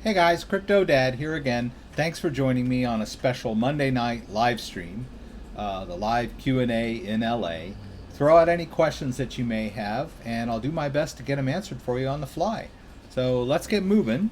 Hey guys, CryptoDad here again. Thanks for joining me on a special Monday night live stream, the live Q&A in LA. Throw out any questions that you may have, and I'll do my best to get them answered for you on the fly. So let's get moving.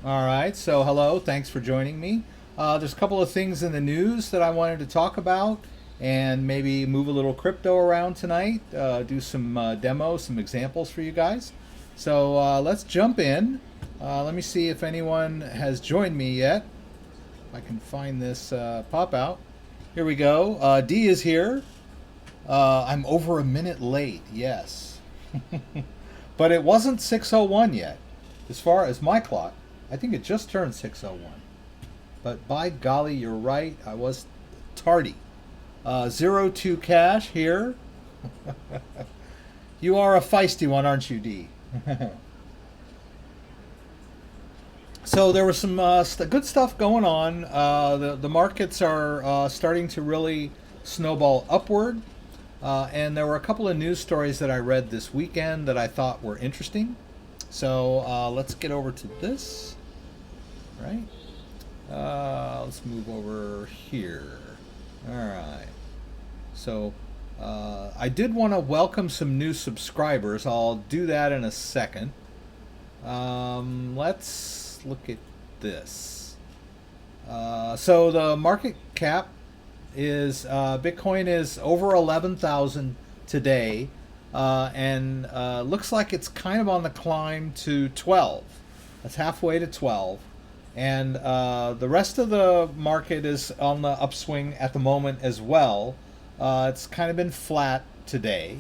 All right, so hello, thanks for joining me. There's a couple of things in the news that I wanted to talk about and maybe move a little crypto around tonight, do some demos, some examples for you guys. So let's jump in. Let me see if anyone has joined me yet. If I can find this pop out. Here we go. D is here. I'm over a minute late, yes. But it wasn't 6:01 yet, as far as my clock. I think it just turned 6:01. But by golly, you're right. I was tardy. 02 Cash here. You are a feisty one, aren't you, D? So there was some good stuff going on. The markets are starting to really snowball upward. And there were a couple of news stories that I read this weekend that I thought were interesting. So let's get over to this. Right? Let's move over here. All right. So I did want to welcome some new subscribers. I'll do that in a second. Let's look at this. So the market cap is Bitcoin is over 11,000 today, and looks like it's kind of on the climb to 12. That's halfway to 12. And the rest of the market is on the upswing at the moment as well. It's kind of been flat today.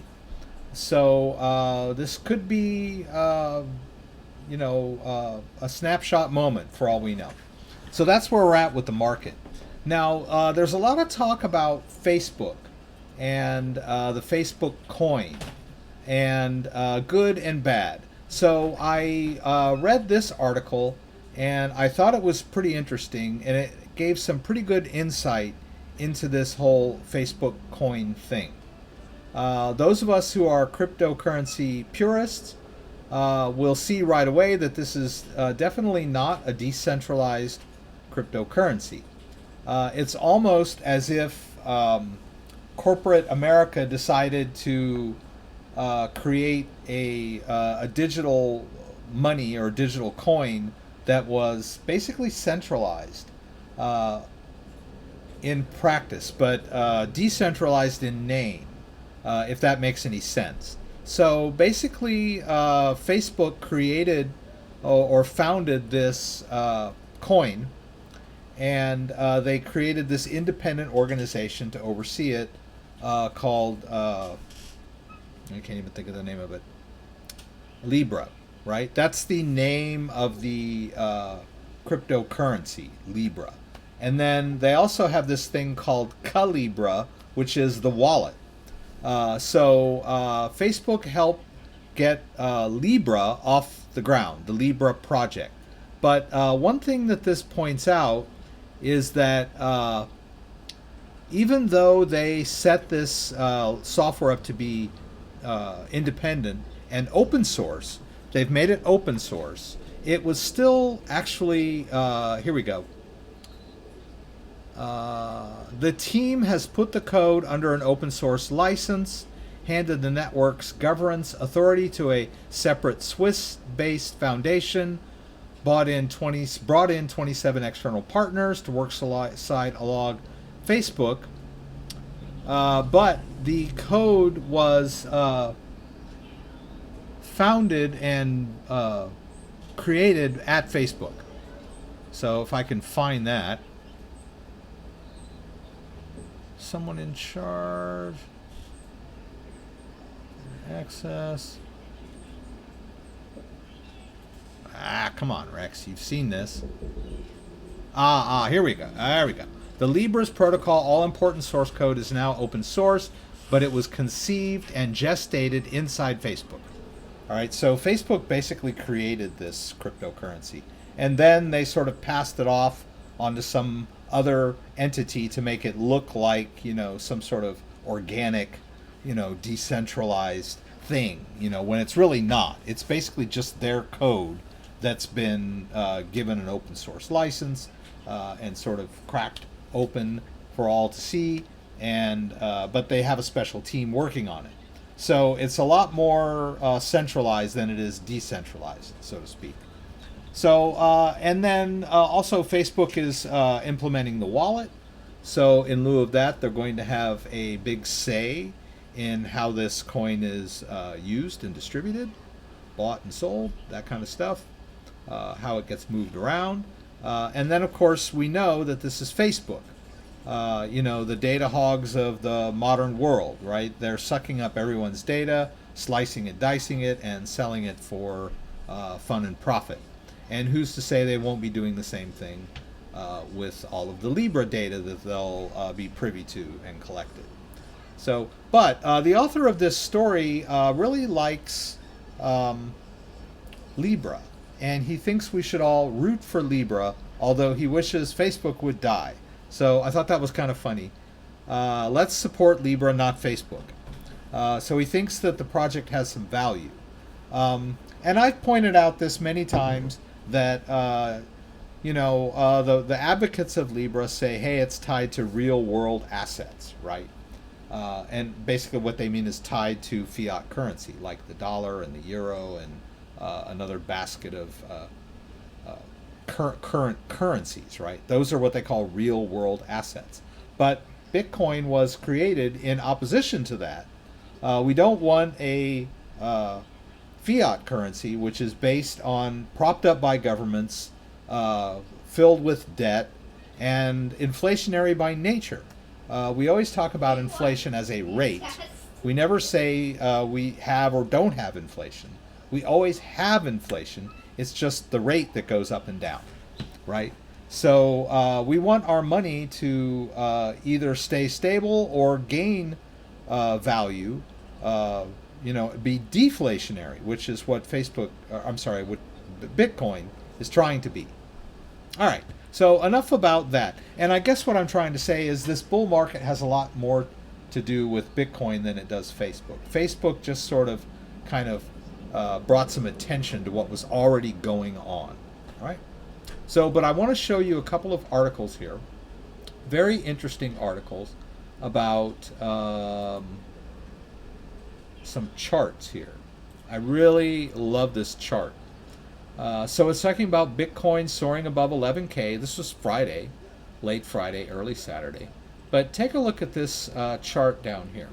So this could be, a snapshot moment for all we know. So that's where we're at with the market. Now, there's a lot of talk about Facebook and the Facebook coin and good and bad. So I read this article and I thought it was pretty interesting, and it gave some pretty good insight into this whole Facebook coin thing. Those of us who are cryptocurrency purists will see right away that this is definitely not a decentralized cryptocurrency. It's almost as if corporate America decided to create a digital money or digital coin that was basically centralized in practice, but decentralized in name, if that makes any sense. So basically, Facebook created or founded this coin, and they created this independent organization to oversee it called, I can't even think of the name of it, Libra. Right? That's the name of the cryptocurrency, Libra. And then they also have this thing called Calibra, which is the wallet. So Facebook helped get Libra off the ground, the Libra project. But one thing that this points out is that even though they set this software up to be independent and open source, they've made it open source. It was still actually, here we go. The team has put the code under an open source license, handed the network's governance authority to a separate Swiss-based foundation, brought in 27 external partners to work side along Facebook. But the code was founded and created at Facebook. So if I can find that. Someone in charge. Access. Come on, Rex. You've seen this. Here we go. There we go. The Libra's protocol, all-important source code, is now open source, but it was conceived and gestated inside Facebook. All right, so Facebook basically created this cryptocurrency, and then they sort of passed it off onto some other entity to make it look like, some sort of organic, decentralized thing, when it's really not. It's basically just their code that's been given an open source license and sort of cracked open for all to see, and but they have a special team working on it. So it's a lot more centralized than it is decentralized, so to speak. So, and then also Facebook is implementing the wallet. So in lieu of that, they're going to have a big say in how this coin is used and distributed, bought and sold, that kind of stuff, how it gets moved around. And then, of course, we know that this is Facebook. The data hogs of the modern world, right? They're sucking up everyone's data, slicing it, dicing it, and selling it for fun and profit. And who's to say they won't be doing the same thing with all of the Libra data that they'll be privy to and collected. So, but the author of this story really likes Libra, and he thinks we should all root for Libra, although he wishes Facebook would die. So I thought that was kind of funny. Let's support Libra, not Facebook. So he thinks that the project has some value. And I've pointed out this many times that, the advocates of Libra say, hey, it's tied to real world assets, right? And basically what they mean is tied to fiat currency, like the dollar and the euro and another basket of current currencies, right? Those are what they call real world assets. But Bitcoin was created in opposition to that. We don't want a fiat currency, which is based on, propped up by governments, filled with debt, and inflationary by nature. We always talk about inflation as a rate. We never say we have or don't have inflation. We always have inflation. It's just the rate that goes up and down, right? So we want our money to either stay stable or gain value, be deflationary, which is what what Bitcoin is trying to be. All right, so enough about that. And I guess what I'm trying to say is this bull market has a lot more to do with Bitcoin than it does Facebook. Facebook just sort of kind of brought some attention to what was already going on. All right. So, but I want to show you a couple of articles here, very interesting articles about some charts here. I really love this chart. So it's talking about Bitcoin soaring above 11K. This was Friday, late Friday, early Saturday. But take a look at this chart down here.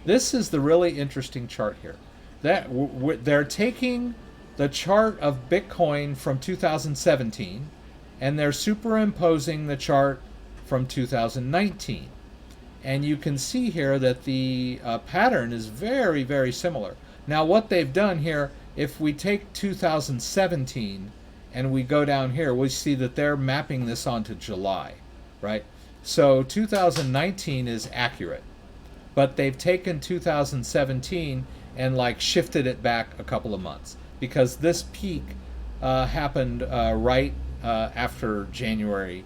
This is the really interesting chart here. They're taking the chart of Bitcoin from 2017 and they're superimposing the chart from 2019. And you can see here that the pattern is very, very similar. Now what they've done here, if we take 2017 and we go down here, we see that they're mapping this onto July, right? So 2019 is accurate. But they've taken 2017 and like shifted it back a couple of months because this peak happened right after January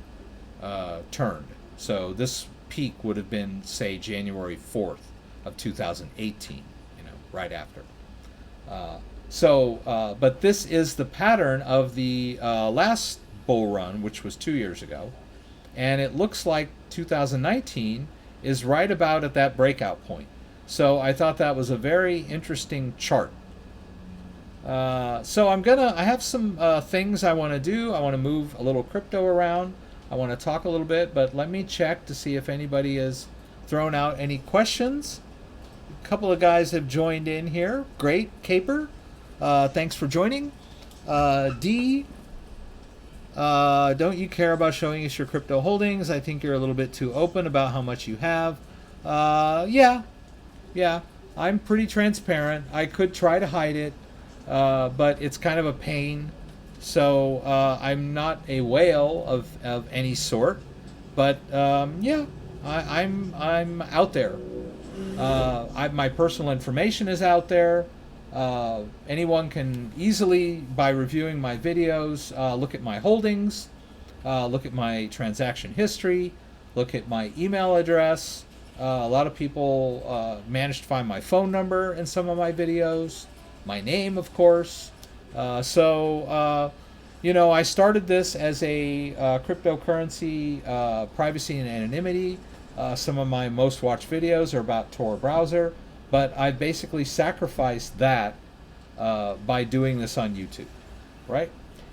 turned. So this peak would have been, say, January 4th of 2018, right after. But this is the pattern of the last bull run, which was 2 years ago. And it looks like 2019 is right about at that breakout point. So I thought that was a very interesting chart. So I have some things I want to do. I want to move a little crypto around. I want to talk a little bit, but let me check to see if anybody has thrown out any questions. A couple of guys have joined in here. Great, Caper. Thanks for joining. D, don't you care about showing us your crypto holdings? I think you're a little bit too open about how much you have. Yeah, I'm pretty transparent. I could try to hide it, but it's kind of a pain. So I'm not a whale of any sort, but yeah, I'm out there. My personal information is out there. Anyone can easily, by reviewing my videos, look at my holdings. look at my transaction history, look at my email address. A lot of people managed to find my phone number in some of my videos, my name, of course. You know, I started this as a cryptocurrency privacy and anonymity. Some of my most watched videos are about Tor browser, but I basically sacrificed that by doing this on YouTube, right?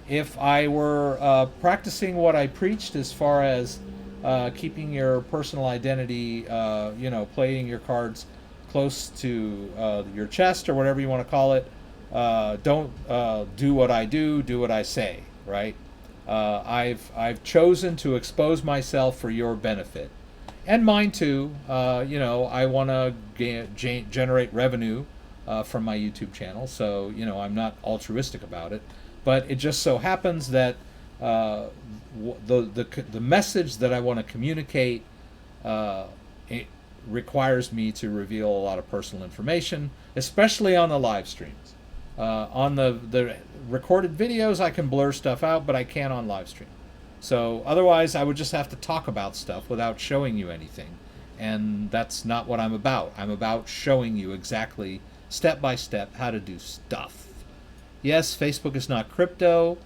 If I were practicing what I preached as far as keeping your personal identity, you know, playing your cards close to your chest or whatever you want to call it, don't do what I do what I say, right? I've chosen to expose myself for your benefit. And mine too. You know, I want to generate revenue from my YouTube channel, so, you know, I'm not altruistic about it. But it just so happens that the message that I want to communicate it requires me to reveal a lot of personal information, especially on the live streams. On the recorded videos, I can blur stuff out, but I can't on live stream. So otherwise, I would just have to talk about stuff without showing you anything. And that's not what I'm about. I'm about showing you exactly, step by step, how to do stuff. Yes, Facebook is not crypto.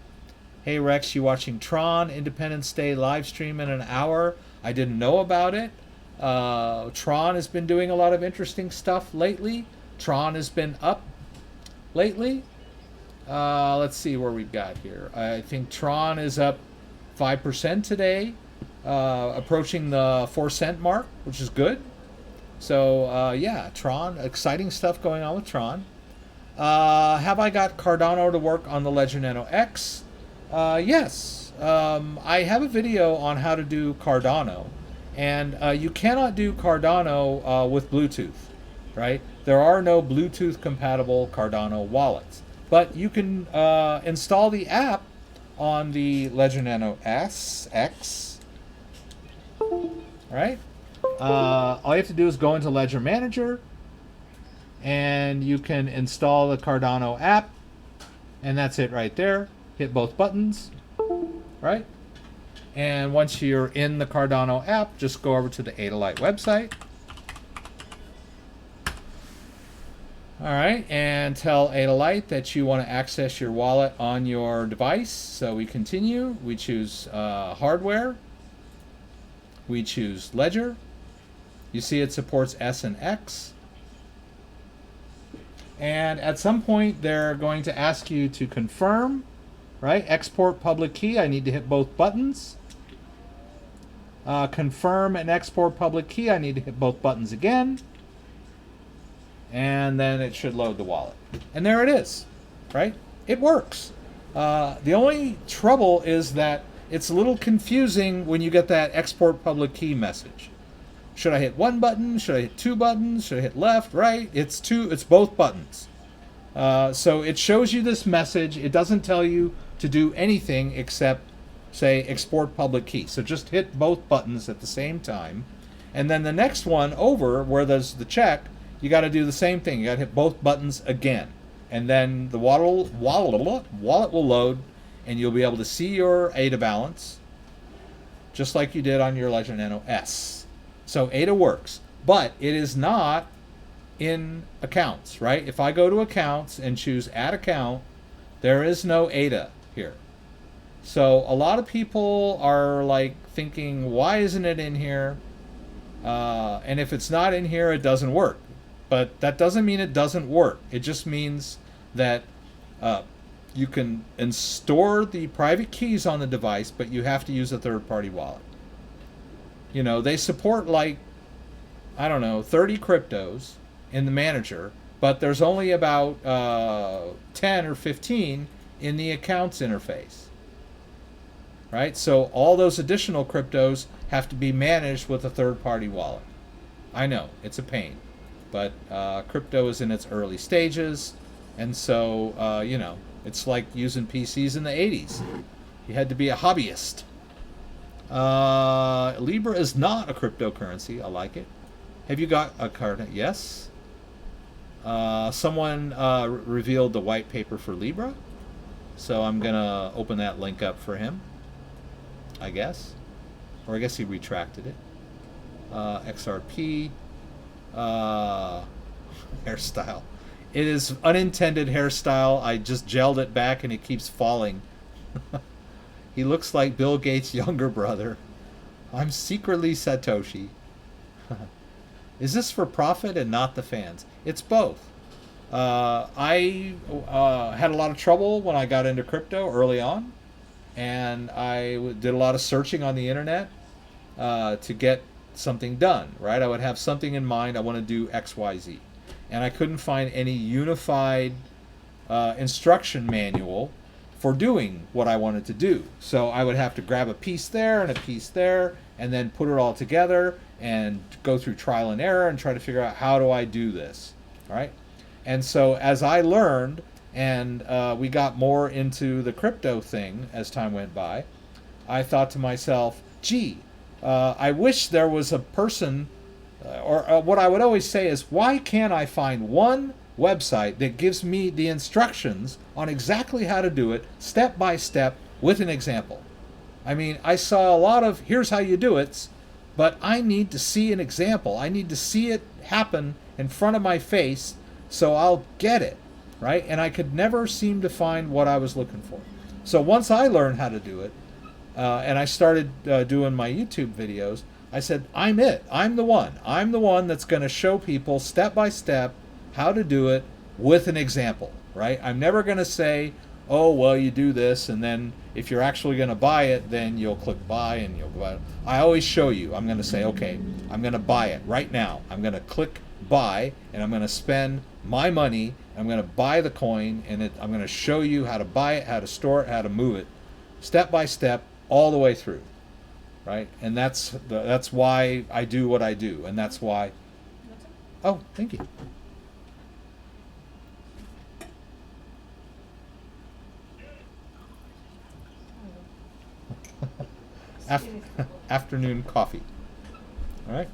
Hey Rex, you watching Tron Independence Day live stream in an hour? I didn't know about it. Tron has been doing a lot of interesting stuff lately. Tron has been up lately. Let's see where we've got here. I think Tron is up 5% today, approaching the 4-cent mark, which is good. So yeah, Tron, exciting stuff going on with Tron. Have I got Cardano to work on the Ledger Nano X? Yes. I have a video on how to do Cardano, and you cannot do Cardano with Bluetooth, right? There are no Bluetooth compatible Cardano wallets, but you can install the app on the Ledger Nano S, X, right? All you have to do is go into Ledger Manager, and you can install the Cardano app, and that's it right there. Hit both buttons, right? And once you're in the Cardano app, just go over to the Adalite website. All right, and tell Adalite that you want to access your wallet on your device. So we continue. We choose hardware. We choose Ledger. You see it supports S and X. And at some point, they're going to ask you to confirm, right? Export public key. I need to hit both buttons. Confirm and export public key. I need to hit both buttons again. And then it should load the wallet. And there it is, right? It works. The only trouble is that it's a little confusing when you get that export public key message. Should I hit one button? Should I hit two buttons? Should I hit left, right? It's both buttons. So it shows you this message. It doesn't tell you to do anything except say export public key. So just hit both buttons at the same time. And then the next one over where there's the check, you got to do the same thing. You got to hit both buttons again. And then the wallet will load, and you'll be able to see your ADA balance, just like you did on your Ledger Nano S. So ADA works, but it is not in accounts, right? If I go to accounts and choose add account, there is no ADA here. So a lot of people are like thinking, why isn't it in here? And if it's not in here, it doesn't work. But that doesn't mean it doesn't work. It just means that you can store the private keys on the device, but you have to use a third-party wallet. You know, they support like, I don't know, 30 cryptos in the manager, but there's only about 10 or 15 in the accounts interface. Right? So all those additional cryptos have to be managed with a third-party wallet. I know, it's a pain. But crypto is in its early stages, and so, you know, it's like using PCs in the 80s. You had to be a hobbyist. Libra is not a cryptocurrency. I like it. Have you got a card? Yes. Someone revealed the white paper for Libra, so I'm going to open that link up for him. I guess. Or I guess he retracted it. XRP. Hairstyle. It is unintended hairstyle. I just gelled it back and it keeps falling. He looks like Bill Gates' younger brother. I'm secretly Satoshi. Is this for profit and not the fans? It's both. I had a lot of trouble when I got into crypto early on, and I did a lot of searching on the internet to get something done, right? I would have something in mind. I want to do X, Y, Z. And I couldn't find any unified instruction manual for doing what I wanted to do. So I would have to grab a piece there and a piece there and then put it all together and go through trial and error and try to figure out how do I do this, right? And so as I learned and we got more into the crypto thing as time went by, I thought to myself, gee, I wish there was a person, or what I would always say is, why can't I find one website that gives me the instructions on exactly how to do it, step by step, with an example? I mean, I saw a lot of, here's how you do it, but I need to see an example. I need to see it happen in front of my face so I'll get it, right? And I could never seem to find what I was looking for. So once I learned how to do it, and I started doing my YouTube videos, I said, I'm it. I'm the one. I'm the one that's going to show people step by step how to do it with an example, right? I'm never going to say, oh, well, you do this, and then if you're actually going to buy it, then you'll click buy and you'll buy it. I always show you. I'm going to say, okay, I'm going to buy it right now. I'm going to click buy, and I'm going to spend my money. I'm going to buy the coin, and I'm going to show you how to buy it, how to store it, how to move it, step by step, all the way through, right? And that's why I do what I do, and that's why. Oh, thank you. Afternoon coffee. All right.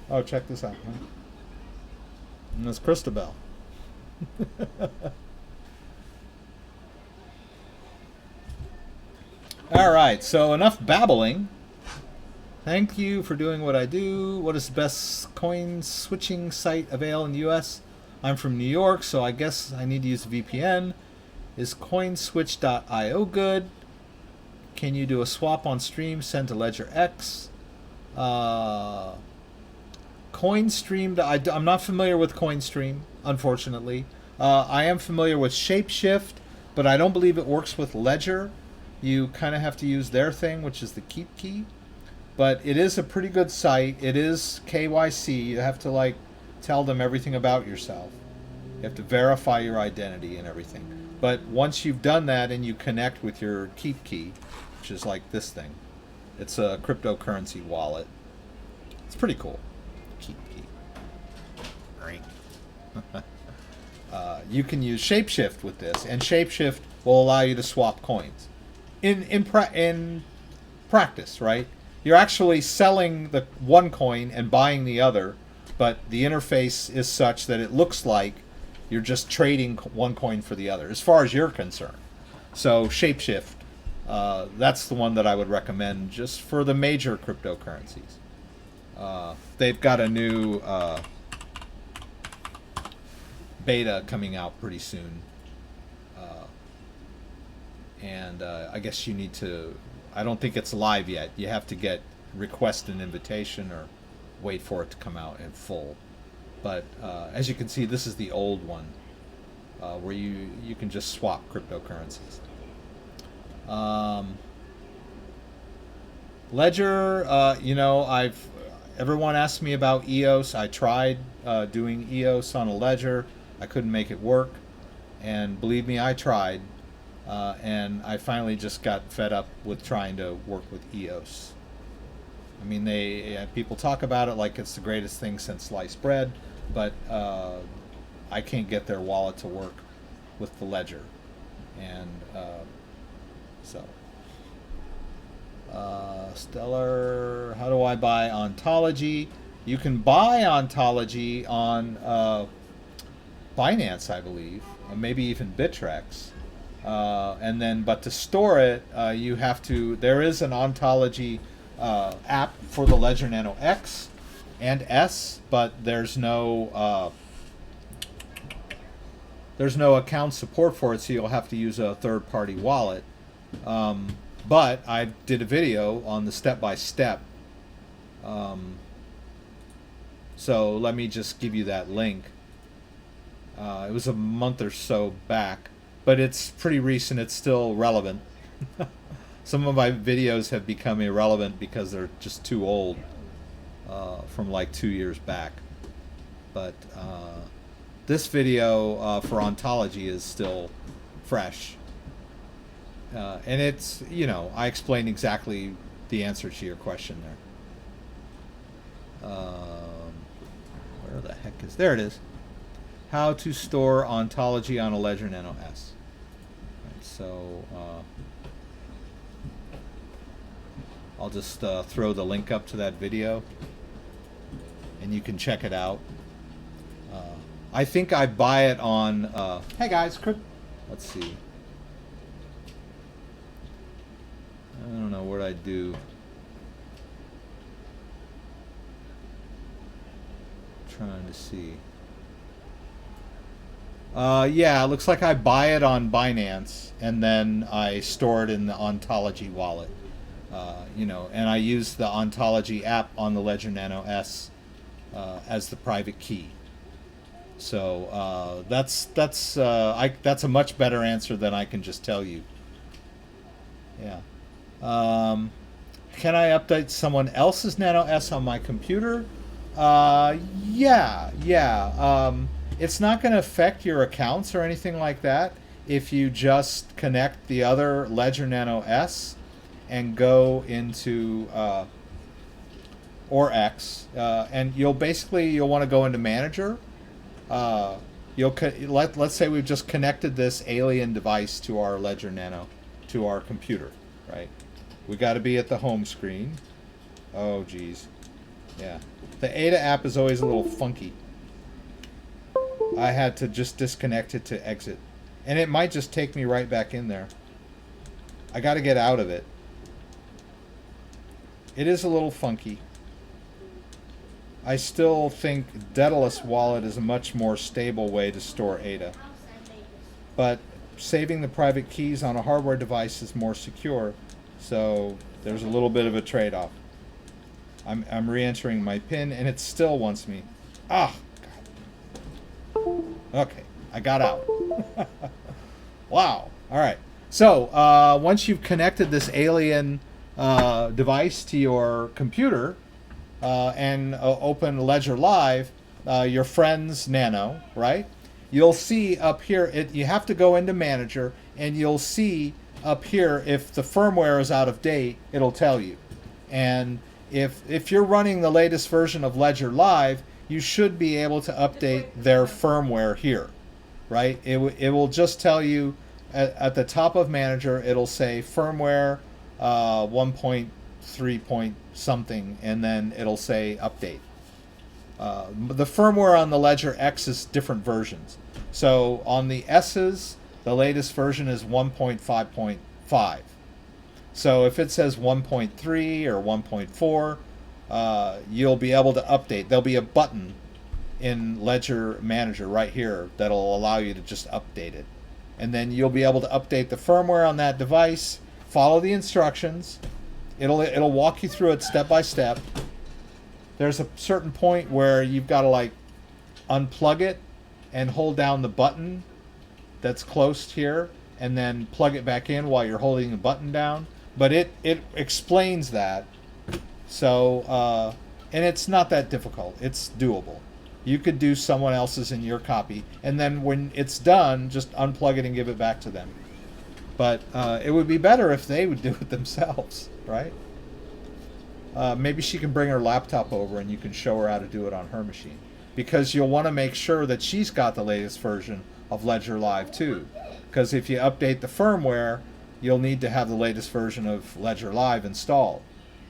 Oh, check this out. Huh? And it's Christabel. All right, so enough babbling. Thank you for doing what I do. What is the best coin switching site available in the US? I'm from New York, so I guess I need to use a VPN. Is coinswitch.io good? Can you do a swap on stream, send to Ledger X? CoinStream, I'm not familiar with CoinStream, unfortunately. I am familiar with Shapeshift, but I don't believe it works with Ledger. You kind of have to use their thing, which is the Keep Key. But it is a pretty good site. It is KYC. You have to tell them everything about yourself. You have to verify your identity and everything. But once you've done that and you connect with your Keep Key, which is like this thing, it's a cryptocurrency wallet. It's pretty cool. Keep Key. You can use Shapeshift with this, and Shapeshift will allow you to swap coins. In practice, right? You're actually selling the one coin and buying the other, but the interface is such that it looks like you're just trading one coin for the other, as far as you're concerned. So Shapeshift, that's the one that I would recommend just for the major cryptocurrencies. They've got a new beta coming out pretty soon. And I guess you need to, I don't think it's live yet. You have to request an invitation or wait for it to come out in full. But as you can see, this is the old one where you can just swap cryptocurrencies. Ledger, everyone asked me about EOS. I tried doing EOS on a Ledger. I couldn't make it work. And believe me, I tried. And I finally just got fed up with trying to work with EOS. I mean, people talk about it like it's the greatest thing since sliced bread, but I can't get their wallet to work with the Ledger. And Stellar, how do I buy Ontology? You can buy Ontology on Binance, I believe, or maybe even Bittrex. And then, but to store it, you have to. There is an Ontology app for the Ledger Nano X and S, but there's no account support for it, so you'll have to use a third-party wallet. But I did a video on the step-by-step. So let me just give you that link. It was a month or so back, but it's pretty recent. It's still relevant. Some of my videos have become irrelevant because they're just too old, from like 2 years back. But this video for Ontology is still fresh. And it's, you know, I explained exactly the answer to your question there. Where the heck is... There it is. How to store Ontology on a Ledger Nano S. Right, so I'll just throw the link up to that video, and you can check it out. I think I buy it on... hey guys, let's see. I don't know what I do. Trying to see. Yeah, it looks like I buy it on Binance, and then I store it in the Ontology wallet. You know, and I use the Ontology app on the Ledger Nano S as the private key. So that's a much better answer than I can just tell you. Yeah. Can I update someone else's Nano S on my computer? Yeah. It's not going to affect your accounts or anything like that if you just connect the other Ledger Nano S and go into or X, and you'll want to go into Manager. Let's say we've just connected this alien device to our Ledger Nano, to our computer, right? We got to be at the home screen. Oh, geez. Yeah. The Ada app is always a little funky. I had to just disconnect it to exit. And it might just take me right back in there. I got to get out of it. It is a little funky. I still think Daedalus Wallet is a much more stable way to store ADA. But saving the private keys on a hardware device is more secure. So there's a little bit of a trade-off. I'm re-entering my PIN, and it still wants me. Ah, God. Okay, I got out. Wow. All right. So once you've connected this alien device to your computer and open Ledger Live, your friend's Nano, right? You'll see up here, you have to go into Manager, and you'll see up here if the firmware is out of date, it'll tell you. And if you're running the latest version of Ledger Live, you should be able to update their firmware here, right? It will just tell you at the top of Manager, it'll say firmware 1.3 point something, and then it'll say update. The firmware on the Ledger X is different versions. So on the S's, the latest version is 1.5.5. So if it says 1.3 or 1.4, you'll be able to update. There'll be a button in Ledger Manager right here that'll allow you to just update it. And then you'll be able to update the firmware on that device, follow the instructions. It'll walk you through it step by step. There's a certain point where you've got to like unplug it and hold down the button that's close here, and then plug it back in while you're holding the button down. But it explains that. So, and it's not that difficult. It's doable. You could do someone else's in your copy, and then when it's done, just unplug it and give it back to them. But it would be better if they would do it themselves, right? Maybe she can bring her laptop over and you can show her how to do it on her machine. Because you'll want to make sure that she's got the latest version of Ledger Live too. Because if you update the firmware, you'll need to have the latest version of Ledger Live installed.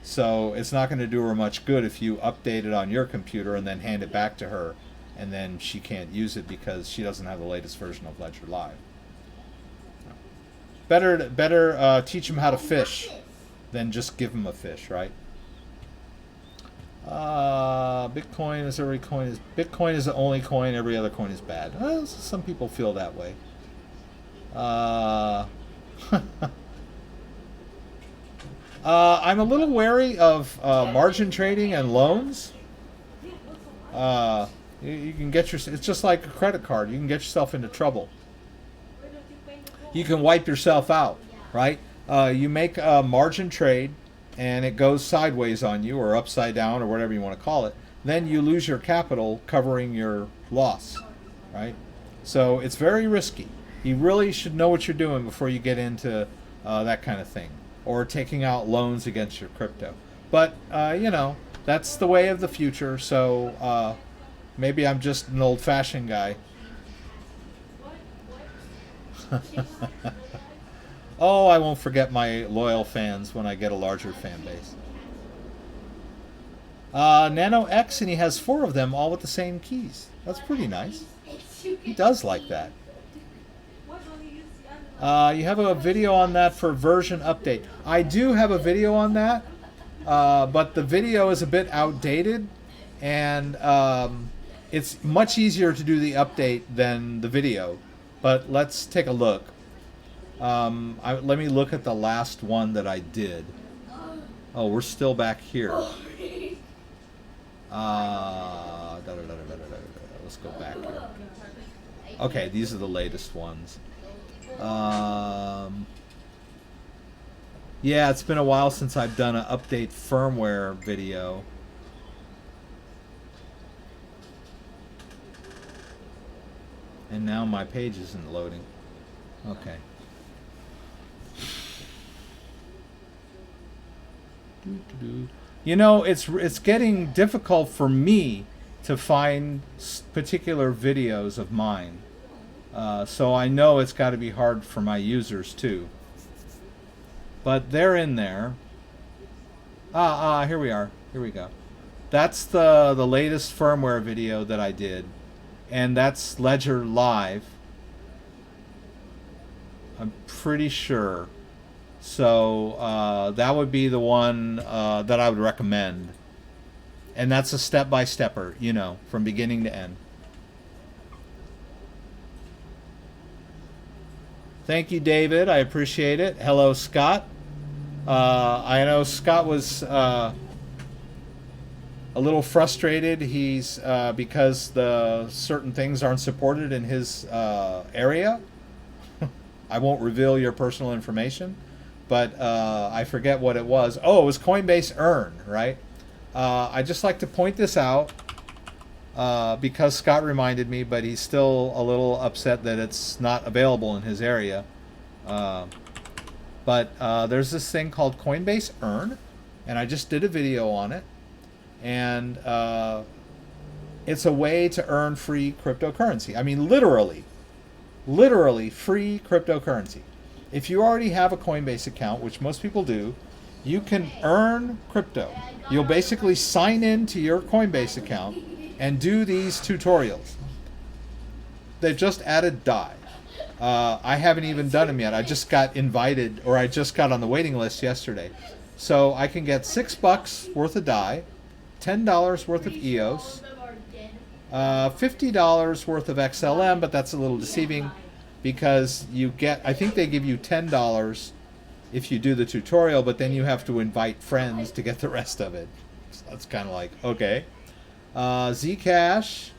So it's not going to do her much good if you update it on your computer and then hand it back to her, and then she can't use it because she doesn't have the latest version of Ledger Live. Better teach them how to fish than just give them a fish, right? Bitcoin is every coin is Bitcoin is the only coin. Every other coin is bad. Well, some people feel that way. I'm a little wary of margin trading and loans. You can get your. It's just like a credit card. You can get yourself into trouble. You can wipe yourself out, right? You make a margin trade, and it goes sideways on you, or upside down, or whatever you want to call it. Then you lose your capital covering your loss, right? So it's very risky. You really should know what you're doing before you get into that kind of thing, or taking out loans against your crypto. But you know, that's the way of the future. So maybe I'm just an old-fashioned guy. Oh, I won't forget my loyal fans when I get a larger fan base. Nano X, and he has 4 of them, all with the same keys. That's pretty nice. He does like that. You have a video on that for version update. I do have a video on that, but the video is a bit outdated, and it's much easier to do the update than the video. But let's take a look. Let me look at the last one that I did. Oh, we're still back here. Let's go back here. Okay, these are the latest ones. Yeah, it's been a while since I've done an update firmware video. And now my page isn't loading. Okay. You know, it's getting difficult for me to find particular videos of mine. So I know it's got to be hard for my users too. But they're in there. Here we are. Here we go. That's the latest firmware video that I did. And that's Ledger Live. I'm pretty sure. So that would be the one that I would recommend. And that's a step-by-stepper, you know, from beginning to end. Thank you, David. I appreciate it. Hello, Scott. I know Scott was a little frustrated. He's because the certain things aren't supported in his area. I won't reveal your personal information, but I forget what it was. Oh, it was Coinbase Earn, right? I just like to point this out because Scott reminded me, but he's still a little upset that it's not available in his area. But there's this thing called Coinbase Earn, and I just did a video on it. And it's a way to earn free cryptocurrency. I mean, literally free cryptocurrency. If you already have a Coinbase account, which most people do, you can earn crypto. You'll basically sign in to your Coinbase account and do these tutorials. They've just added DAI. I haven't even done them yet. I just got invited, or I just got on the waiting list yesterday. So I can get $6 worth of DAI, $10 worth of EOS, $50 worth of XLM, but that's a little deceiving because you get, I think they give you $10 if you do the tutorial, but then you have to invite friends to get the rest of it. So that's kind of like, okay. Zcash,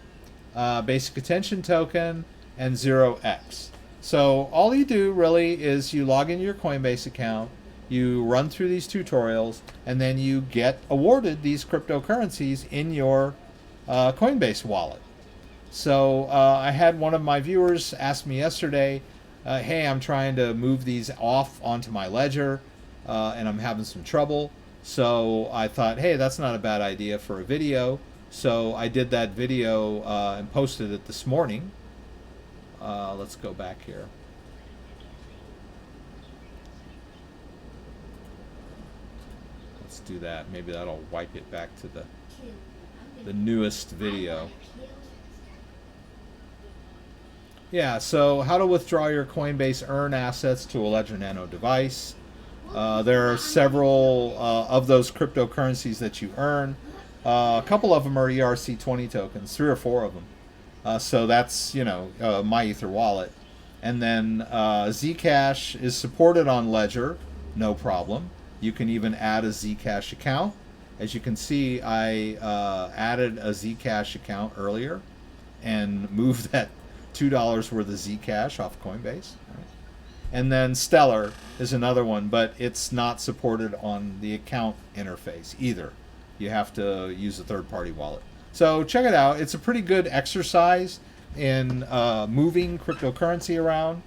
basic attention token, and 0x. So all you do really is you log into your Coinbase account, you run through these tutorials, and then you get awarded these cryptocurrencies in your Coinbase wallet. So I had one of my viewers ask me yesterday, hey, I'm trying to move these off onto my ledger, and I'm having some trouble. So I thought, hey, that's not a bad idea for a video. So I did that video and posted it this morning. Let's go back here. Let's do that. Maybe that'll wipe it back to the newest video. Yeah, so how to withdraw your Coinbase Earn assets to a Ledger Nano device. There are several of those cryptocurrencies that you earn. A couple of them are ERC20 tokens, three or four of them. So that's, my Ether wallet. And then Zcash is supported on Ledger, no problem. You can even add a Zcash account. As you can see, I added a Zcash account earlier and moved that $2 worth of Zcash off Coinbase. Right? And then Stellar is another one, but it's not supported on the account interface either. You have to use a third-party wallet. So check it out. It's a pretty good exercise in moving cryptocurrency around.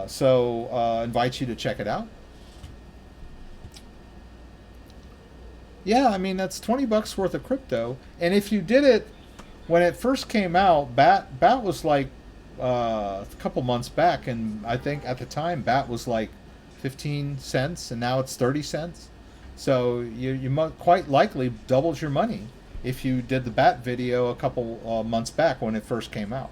So I invite you to check it out. Yeah, I mean, that's $20 worth of crypto. And if you did it when it first came out, BAT was like a couple months back, and I think at the time BAT was like 15 cents, and now it's 30 cents. So you quite likely doubled your money if you did the BAT video a couple months back when it first came out.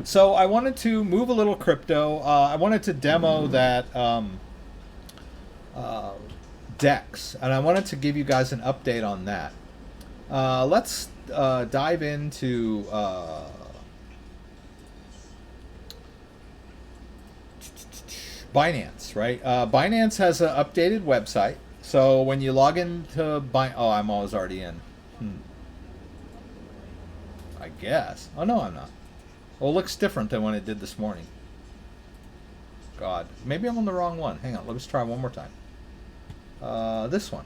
So I wanted to move a little crypto. I wanted to demo that Decks, and I wanted to give you guys an update on that. Let's dive into Binance, right? Binance has an updated website. So when you log into I'm always already in. I guess. Oh, no, I'm not. Well, it looks different than when it did this morning. God. Maybe I'm on the wrong one. Hang on. Let's try one more time. This one.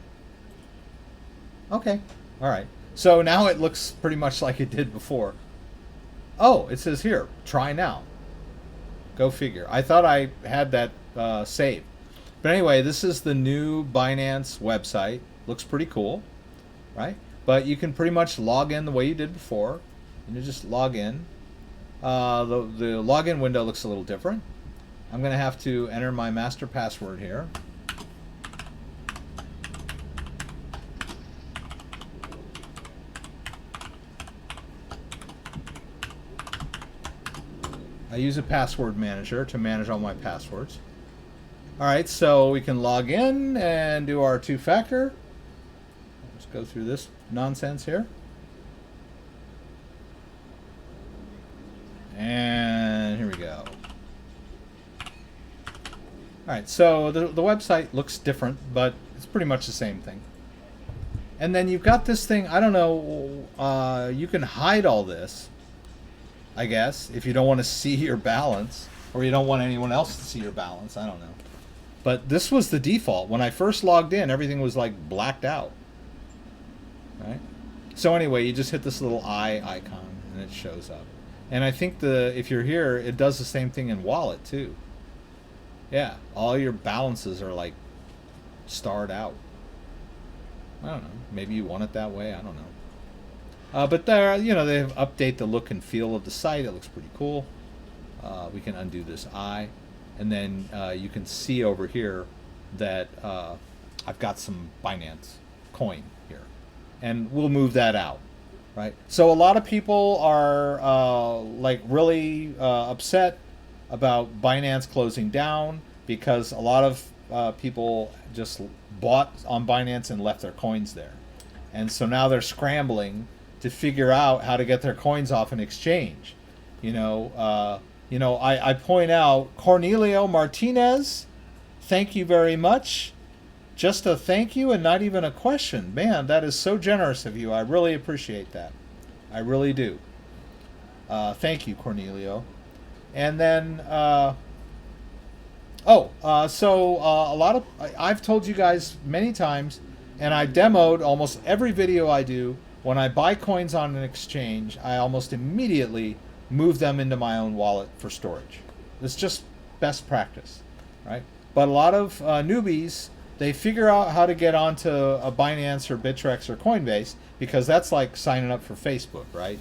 Okay. All right. So now it looks pretty much like it did before. Oh, it says here, try now. Go figure. I thought I had that saved. But anyway, this is the new Binance website. Looks pretty cool, right? But you can pretty much log in the way you did before. And you just log in. The login window looks a little different. I'm going to have to enter my master password here. I use a password manager to manage all my passwords. All right, so we can log in and do our two-factor. Let's go through this nonsense here. And here we go. All right, so the website looks different, but it's pretty much the same thing. And then you've got this thing, I don't know, you can hide all this, I guess, if you don't want to see your balance, or you don't want anyone else to see your balance, I don't know. But this was the default. When I first logged in, everything was like blacked out. Right? So anyway, you just hit this little eye icon and it shows up. And I think if you're here, it does the same thing in Wallet too. Yeah, all your balances are like starred out. I don't know. Maybe you want it that way. I don't know. But there, they update the look and feel of the site. It looks pretty cool. We can undo this eye. And then you can see over here that I've got some Binance coin here. And we'll move that out, right? So a lot of people are like really upset about Binance closing down because a lot of people just bought on Binance and left their coins there. And so now they're scrambling to figure out how to get their coins off an exchange. I point out Cornelio Martinez, thank you very much. Just a thank you and not even a question. Man, that is so generous of you. I really appreciate that. I really do. Thank you, Cornelio. And then, a lot of, I've told you guys many times, and I demoed almost every video I do, when I buy coins on an exchange, I almost immediately move them into my own wallet for storage. It's just best practice, right? But a lot of newbies, they figure out how to get onto a Binance or Bittrex or Coinbase because that's like signing up for Facebook, right?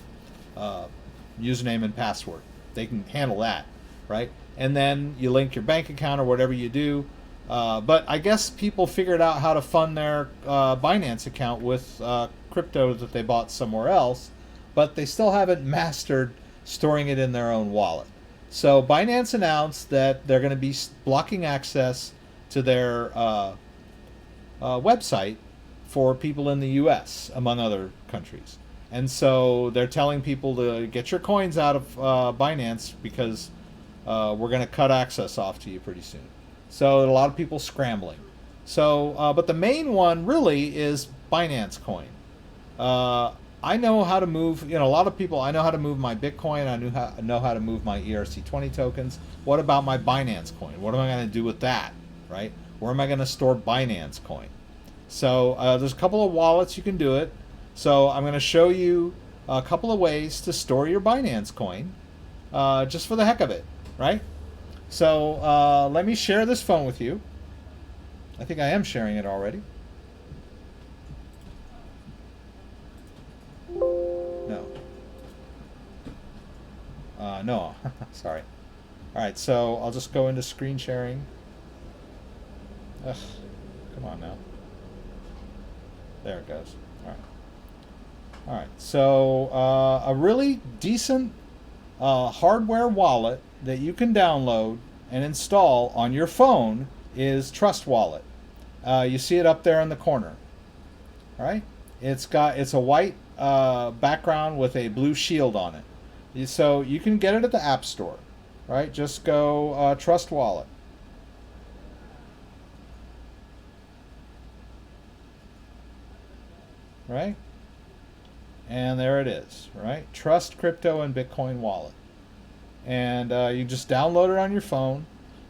Username and password. They can handle that, right? And then you link your bank account or whatever you do. But I guess people figured out how to fund their Binance account with crypto that they bought somewhere else. but they still haven't mastered storing it in their own wallet. So Binance announced that they're going to be blocking access to their website for people in the US, among other countries. And so they're telling people to get your coins out of Binance because we're going to cut access off to you pretty soon. So a lot of people scrambling. So, but the main one really is Binance Coin. I know how to move, a lot of people, I know how to move my Bitcoin. I know how to move my ERC20 tokens. What about my Binance Coin? What am I going to do with that, right? Where am I going to store Binance Coin? So there's a couple of wallets you can do it. So I'm going to show you a couple of ways to store your Binance Coin just for the heck of it, right? So let me share this phone with you. I think I am sharing it already. No, sorry. All right, so I'll just go into screen sharing. Ugh, come on now. There it goes. All right. All right, so a really decent hardware wallet that you can download and install on your phone is Trust Wallet. You see it up there in the corner. All right, it's a white background with a blue shield on it. So you can get it at the App Store, right? Just go Trust Wallet. Right? And there it is, right? Trust Crypto and Bitcoin Wallet. And you just download it on your phone.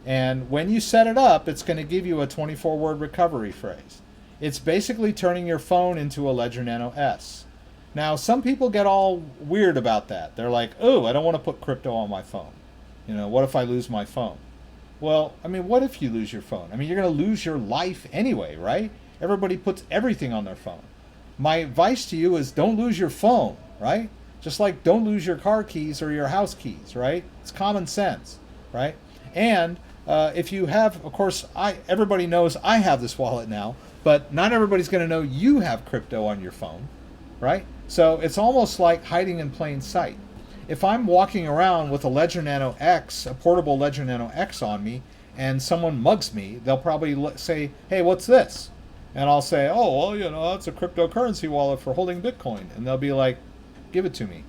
And when you set it up, it's going to give you a 24-word recovery phrase. It's basically turning your phone into a Ledger Nano S. Now, some people get all weird about that. They're like, oh, I don't want to put crypto on my phone. What if I lose my phone? Well, I mean, what if you lose your phone? I mean, you're going to lose your life anyway, right? Everybody puts everything on their phone. My advice to you is don't lose your phone, right? Just like don't lose your car keys or your house keys, right? It's common sense, right? And if you have, of course, everybody knows I have this wallet now, but not everybody's going to know you have crypto on your phone, right? So it's almost like hiding in plain sight. If I'm walking around with a Ledger Nano X, a portable Ledger Nano X on me, and someone mugs me, they'll probably say, hey, what's this? And I'll say, oh, well, that's a cryptocurrency wallet for holding Bitcoin. And they'll be like, give it to me,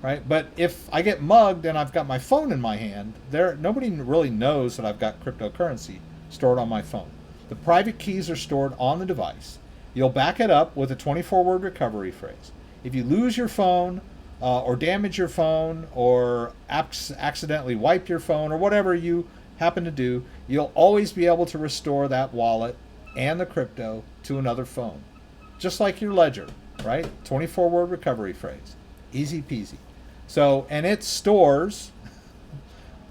right? But if I get mugged and I've got my phone in my hand, nobody really knows that I've got cryptocurrency stored on my phone. The private keys are stored on the device. You'll back it up with a 24-word recovery phrase. If you lose your phone or damage your phone or accidentally wipe your phone or whatever you happen to do, you'll always be able to restore that wallet and the crypto to another phone. Just like your Ledger, right? 24-word recovery phrase. Easy peasy. So, and it stores,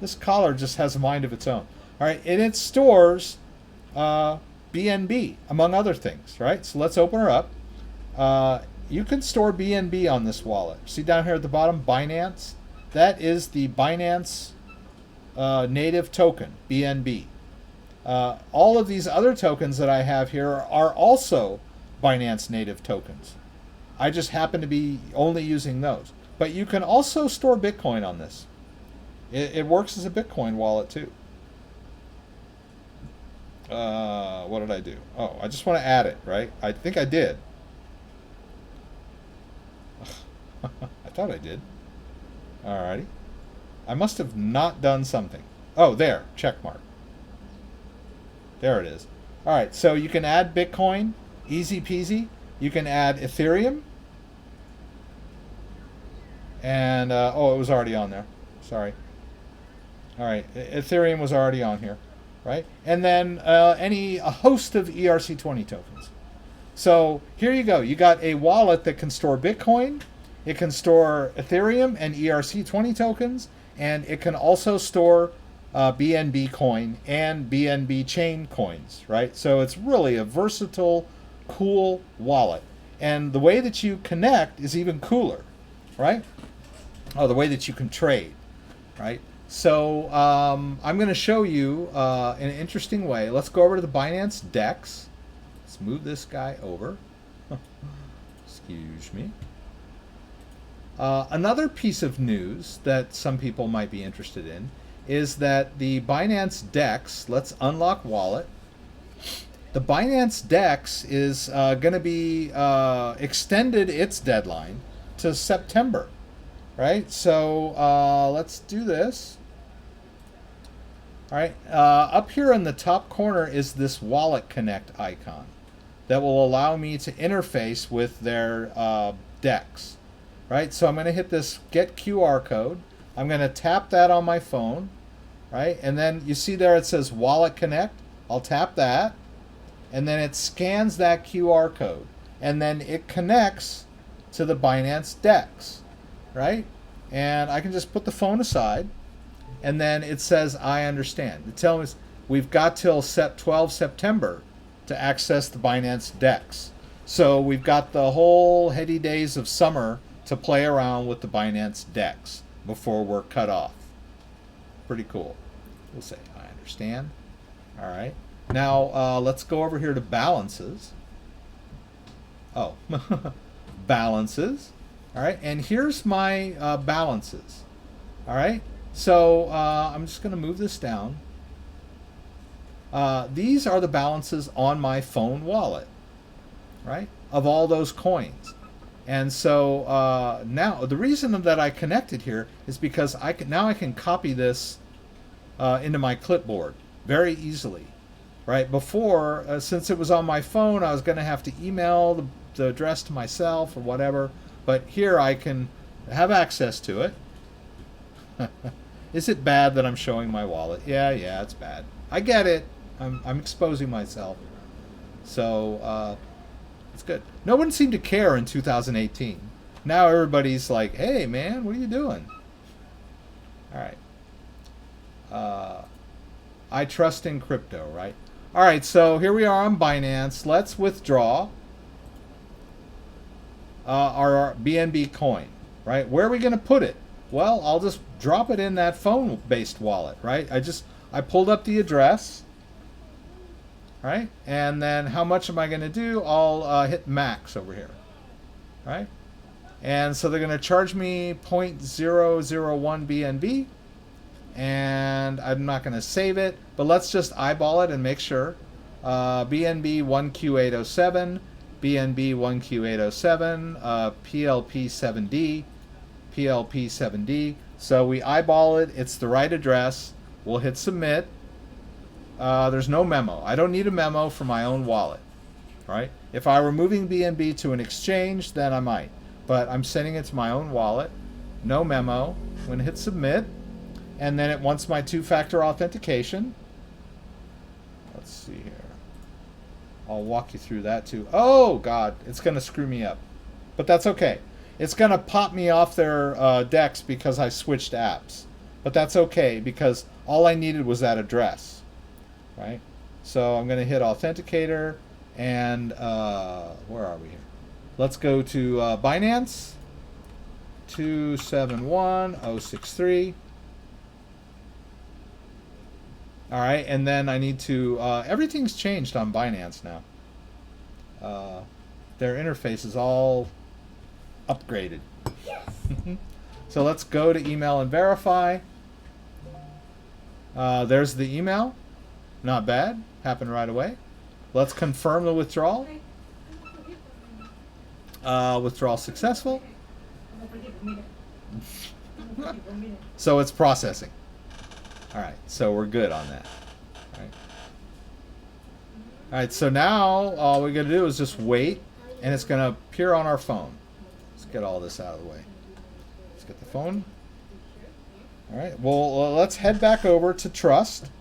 this collar just has a mind of its own. All right, and it stores BNB, among other things, right? So let's open her up. You can store BNB on this wallet. See down here at the bottom, Binance? That is the Binance native token, BNB. All of these other tokens that I have here are also Binance native tokens. I just happen to be only using those. But you can also store Bitcoin on this. It works as a Bitcoin wallet too. What did I do? Oh, I just want to add it, right? I think I did. I thought I did. Alrighty. I must have not done something. Oh, there. Check mark. There it is. Alright, so you can add Bitcoin. Easy peasy. You can add Ethereum. And, oh, it was already on there. Sorry. Alright, Ethereum was already on here. Right? And then a host of ERC20 tokens. So here you go. You got a wallet that can store Bitcoin. It can store Ethereum and ERC20 tokens. And it can also store BNB coin and BNB chain coins. Right? So it's really a versatile, cool wallet. And the way that you connect is even cooler. Right? Oh, the way that you can trade. Right? So I'm going to show you in an interesting way. Let's go over to the Binance Decks. Let's move this guy over. Excuse me. Another piece of news that some people might be interested in is that the Binance Decks, let's unlock wallet. The Binance Decks is going to be extended its deadline to September, right? So let's do this. All right, up here in the top corner is this Wallet Connect icon that will allow me to interface with their decks, right? So I'm going to hit this Get QR Code. I'm going to tap that on my phone, right? And then you see there it says Wallet Connect. I'll tap that, and then it scans that QR code, and then it connects to the Binance Decks, right? And I can just put the phone aside, and then it says, I understand. It tells us we've got till 12 September to access the Binance Decks. So we've got the whole heady days of summer to play around with the Binance Decks before we're cut off. Pretty cool. We'll say, I understand. All right. Now, let's go over here to balances. Oh, balances. All right. And here's my balances. All right. So I'm just going to move this down. These are the balances on my phone wallet, right, of all those coins. And so now the reason that I connected here is because I can copy this into my clipboard very easily, right? Before, since it was on my phone, I was going to have to email the address to myself or whatever. But here I can have access to it. Is it bad that I'm showing my wallet? Yeah, it's bad. I get it. I'm exposing myself. So it's good. No one seemed to care in 2018. Now everybody's like, hey, man, what are you doing? All right. I trust in crypto, right? All right, so here we are on Binance. Let's withdraw our BNB coin, right? Where are we going to put it? Well, I'll just drop it in that phone-based wallet, right? I pulled up the address, right? And then how much am I going to do? I'll hit max over here, right? And so they're going to charge me 0.001 BNB, and I'm not going to save it, but let's just eyeball it and make sure. BNB 1Q807, BNB 1Q807, PLP7D, PLP7D. So we eyeball it. It's the right address. We'll hit submit. There's no memo. I don't need a memo for my own wallet, right? If I were moving BNB to an exchange, then I might. But I'm sending it to my own wallet. No memo. I'm going to hit submit. And then it wants my two-factor authentication. Let's see here. I'll walk you through that too. Oh, God. It's going to screw me up. But that's okay. It's going to pop me off their decks because I switched apps. But that's okay because all I needed was that address, right? So I'm going to hit Authenticator and where are we here? Let's go to Binance 271063. All right, and then I need to, everything's changed on Binance now. Their interface is all upgraded. So let's go to email and verify. There's the email. Not bad. Happened right away. Let's confirm the withdrawal. Withdrawal successful. So it's processing. All right, so we're good on that. All right, so now all we're going to do is just wait, and it's going to appear on our phone. Let's get all this out of the way. Let's get the phone. All right, well, let's head back over to Trust.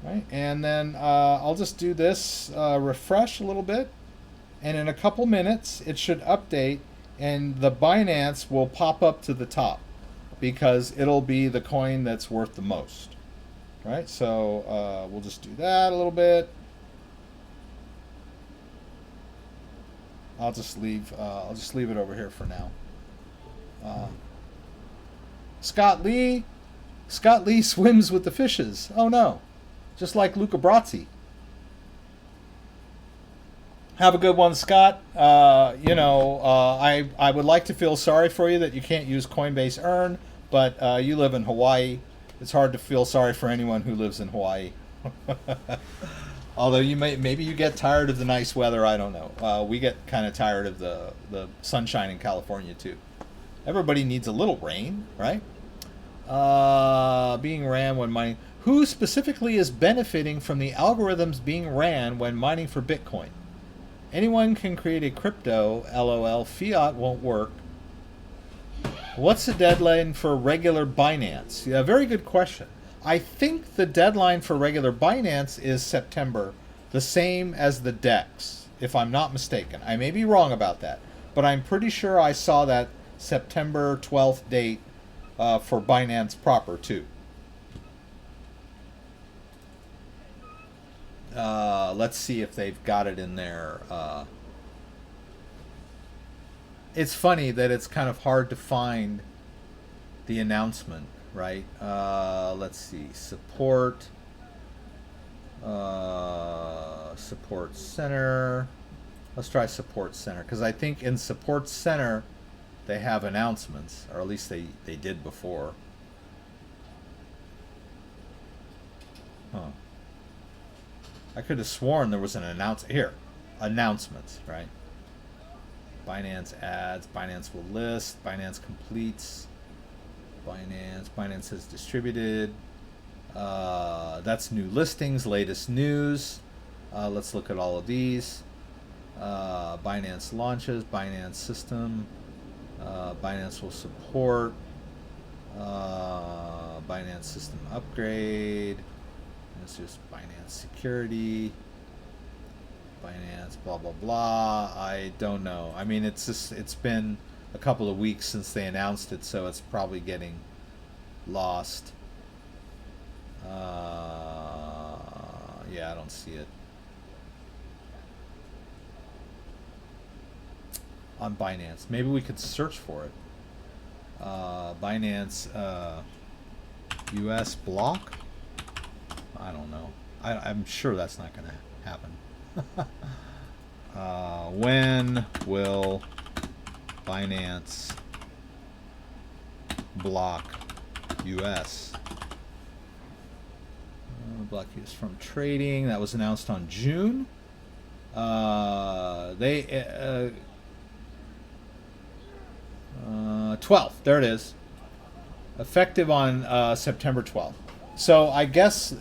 All right, and then I'll just do this, refresh a little bit, and in a couple minutes, it should update, and the Binance will pop up to the top, because it'll be the coin that's worth the most, right? So we'll just do that a little bit. I'll just leave it over here for now. Scott Lee swims with the fishes. Oh no, just like Luca Brasi. Have a good one, Scott. I would like to feel sorry for you that you can't use Coinbase Earn, but you live in Hawaii. It's hard to feel sorry for anyone who lives in Hawaii. Although maybe you get tired of the nice weather. I don't know. We get kind of tired of the sunshine in California too. Everybody needs a little rain, right? Being ran when mining. Who specifically is benefiting from the algorithms being ran when mining for Bitcoin? Anyone can create a crypto, LOL. Fiat won't work. What's the deadline for regular Binance? Yeah, very good question. I think the deadline for regular Binance is September, the same as the DEX, if I'm not mistaken. I may be wrong about that, but I'm pretty sure I saw that September 12th date for Binance proper too. Let's see if they've got it in there. It's funny that it's kind of hard to find the announcement, right? Let's see. Support. Support Center. Let's try Support Center, because I think in Support Center they have announcements, or at least they did before. Huh. I could have sworn there was an announcements, right? Binance adds, Binance will list, Binance completes, Binance has distributed. That's new listings, latest news. Let's look at all of these. Binance launches, Binance system, Binance will support, Binance system upgrade. It's just Binance security, Binance blah blah blah. I don't know. I mean, it's been a couple of weeks since they announced it, so it's probably getting lost. Yeah, I don't see it on Binance. Maybe we could search for it. Binance US block. I don't know. I'm sure that's not going to happen. When will Binance block US? Block US from trading. That was announced on June. 12th. There it is. Effective on September 12th. So I guess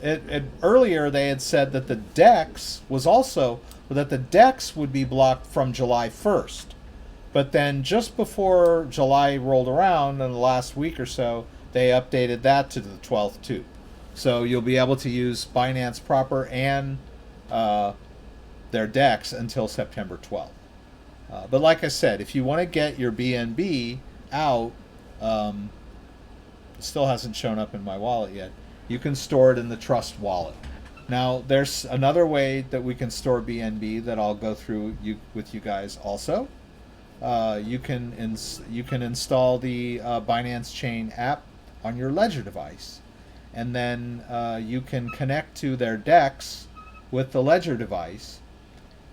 earlier they had said that the DEX would be blocked from July 1st. But then just before July rolled around in the last week or so, they updated that to the 12th too. So you'll be able to use Binance proper and their DEX until September 12th. But like I said, if you want to get your BNB out, it still hasn't shown up in my wallet yet. You can store it in the Trust wallet. Now, there's another way that we can store BNB that I'll go through with you guys also. You can install the Binance Chain app on your Ledger device, and then you can connect to their DEX with the Ledger device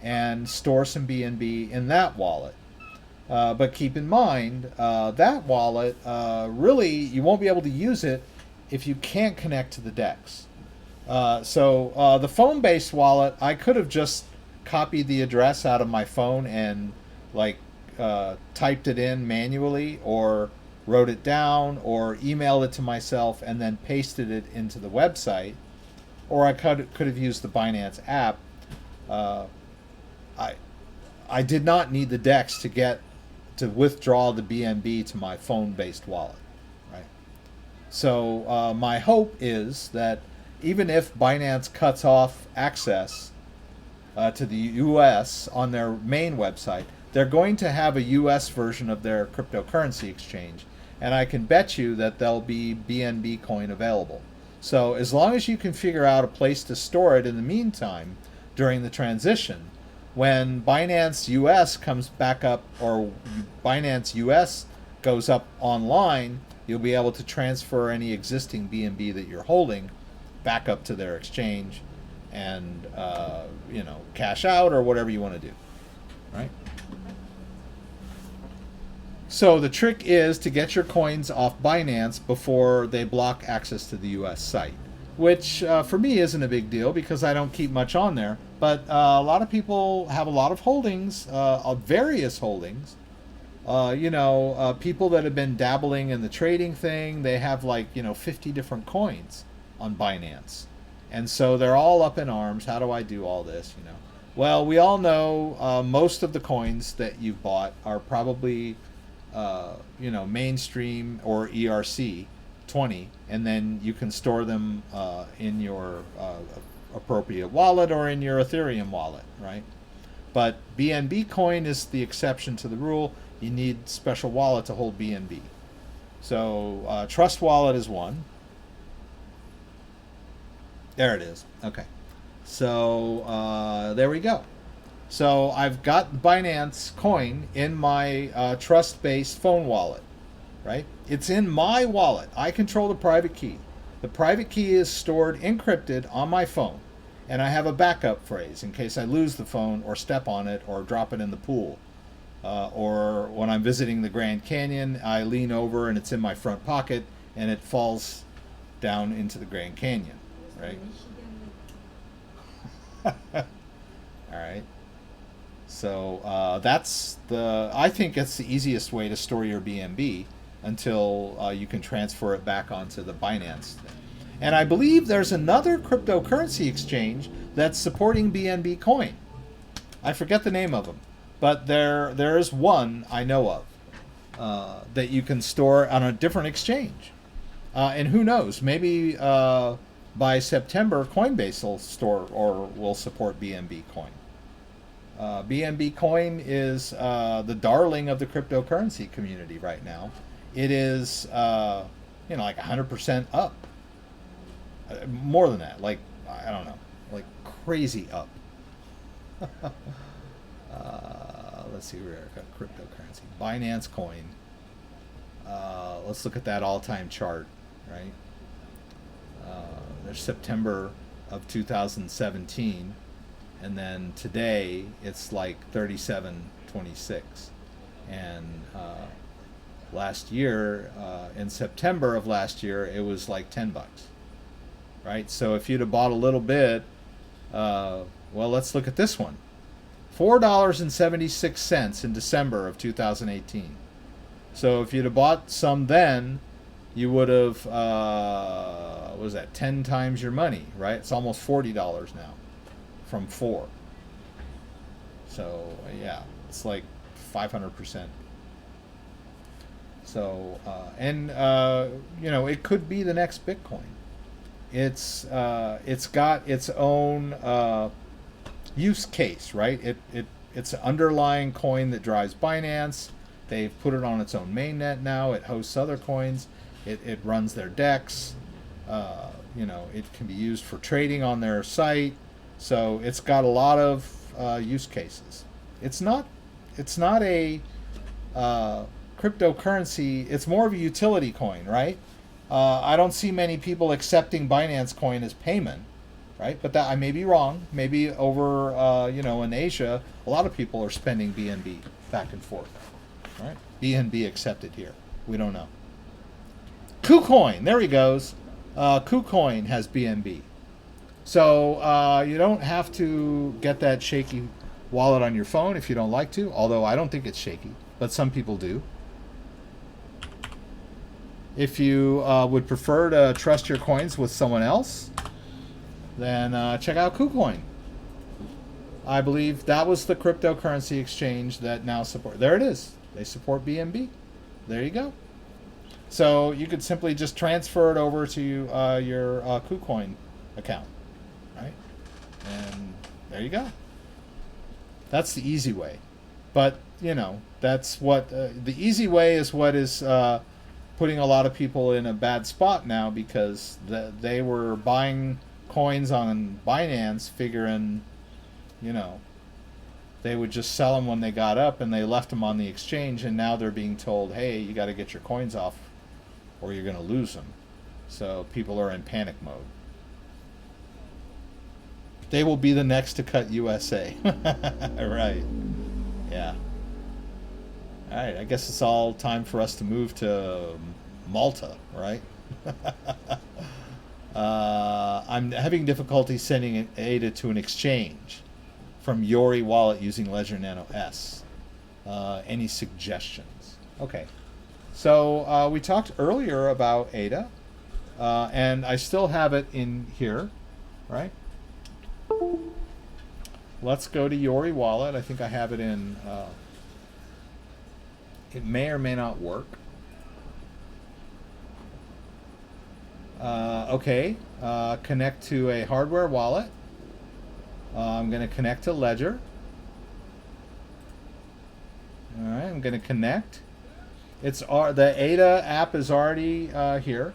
and store some BNB in that wallet. But keep in mind, that wallet, really, you won't be able to use it if you can't connect to the DEX. So the phone-based wallet, I could have just copied the address out of my phone and typed it in manually, or wrote it down, or emailed it to myself and then pasted it into the website. Or I could have used the Binance app. I did not need the DEX to withdraw the BNB to my phone-based wallet, right? So my hope is that even if Binance cuts off access to the U.S. on their main website, they're going to have a U.S. version of their cryptocurrency exchange, and I can bet you that there'll be BNB coin available. So as long as you can figure out a place to store it in the meantime during the transition, when Binance US comes back up, or Binance US goes up online, you'll be able to transfer any existing BNB that you're holding back up to their exchange and cash out or whatever you want to do. right? So the trick is to get your coins off Binance before they block access to the US site, which for me isn't a big deal because I don't keep much on there. But a lot of people have a lot of holdings, of various holdings. People that have been dabbling in the trading thing, they have 50 different coins on Binance. And so they're all up in arms. How do I do all this, Well, we all know most of the coins that you've bought are probably mainstream or ERC 20, and then you can store them in your appropriate wallet or in your Ethereum wallet, right? But BNB coin is the exception to the rule. You need special wallet to hold BNB. So Trust Wallet is one. There it is. Okay. So there we go. So I've got Binance coin in my trust-based phone wallet, right? It's in my wallet. I control the private key. The private key is stored encrypted on my phone, and I have a backup phrase in case I lose the phone or step on it or drop it in the pool. Or when I'm visiting the Grand Canyon, I lean over and it's in my front pocket and it falls down into the Grand Canyon, right? All right. So I think it's the easiest way to store your BNB until you can transfer it back onto the Binance thing. And I believe there's another cryptocurrency exchange that's supporting BNB coin. I forget the name of them, but there is one I know of that you can store on a different exchange. And who knows, maybe by September, Coinbase will store or will support BNB coin. BNB coin is the darling of the cryptocurrency community right now. It is, 100% up. More than that, I don't know, crazy up. Let's see where I got cryptocurrency. Binance coin. Let's look at that all-time chart, right? There's September of 2017. And then today it's 37.26, and last year in September of last year it was $10, right? So if you'd have bought a little bit, well, let's look at this one, $4.76 in December of 2018. So if you'd have bought some then, you would have what was that, 10 times your money, right? It's almost $40 now. From 4. So yeah, it's 500%. So it could be the next Bitcoin. It's got its own use case, right? It's an underlying coin that drives Binance. They've put it on its own mainnet now. It hosts other coins. It runs their DEX. It can be used for trading on their site. So it's got a lot of use cases. It's not a cryptocurrency. It's more of a utility coin, right? I don't see many people accepting Binance coin as payment, right? But that I may be wrong. Maybe over in Asia, a lot of people are spending BNB back and forth, right? BNB accepted here. We don't know. KuCoin, there he goes. KuCoin has BNB. So you don't have to get that shaky wallet on your phone if you don't like to, although I don't think it's shaky, but some people do. If you would prefer to trust your coins with someone else, then check out KuCoin. I believe that was the cryptocurrency exchange that now support. There it is. They support BNB. There you go. So you could simply just transfer it over to your KuCoin account. Right? And there you go. That's the easy way. But, that's what the easy way is what is putting a lot of people in a bad spot now, because they were buying coins on Binance figuring, they would just sell them when they got up, and they left them on the exchange, and now they're being told, hey, you got to get your coins off or you're going to lose them. So people are in panic mode. They will be the next to cut USA. Right. Yeah. All right, I guess it's all time for us to move to Malta, right? I'm having difficulty sending ADA to an exchange from Yori Wallet using Ledger Nano S. Any suggestions? Okay. So we talked earlier about ADA, and I still have it in here, right? Let's go to Yori Wallet. I think I have it in. It may or may not work. Okay, connect to a hardware wallet. I'm going to connect to Ledger. All right, I'm going to connect. It's the ADA app is already here.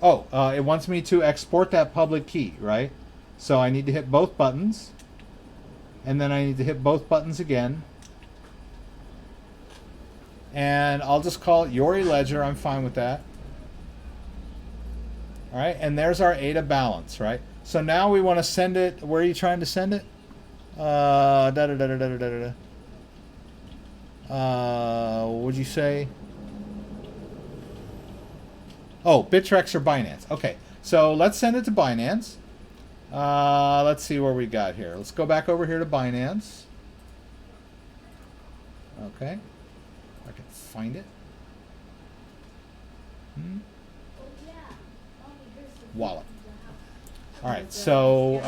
Oh, it wants me to export that public key, right? So I need to hit both buttons, and then I need to hit both buttons again. And I'll just call it Yori Ledger. I'm fine with that. All right, and there's our ADA balance, right? So now we want to send it. Where are you trying to send it? What'd you say? Oh, Bittrex or Binance. Okay, so let's send it to Binance. Let's see where we got here. Let's go back over here to Binance. Okay. I can find it. Wallet. All right, so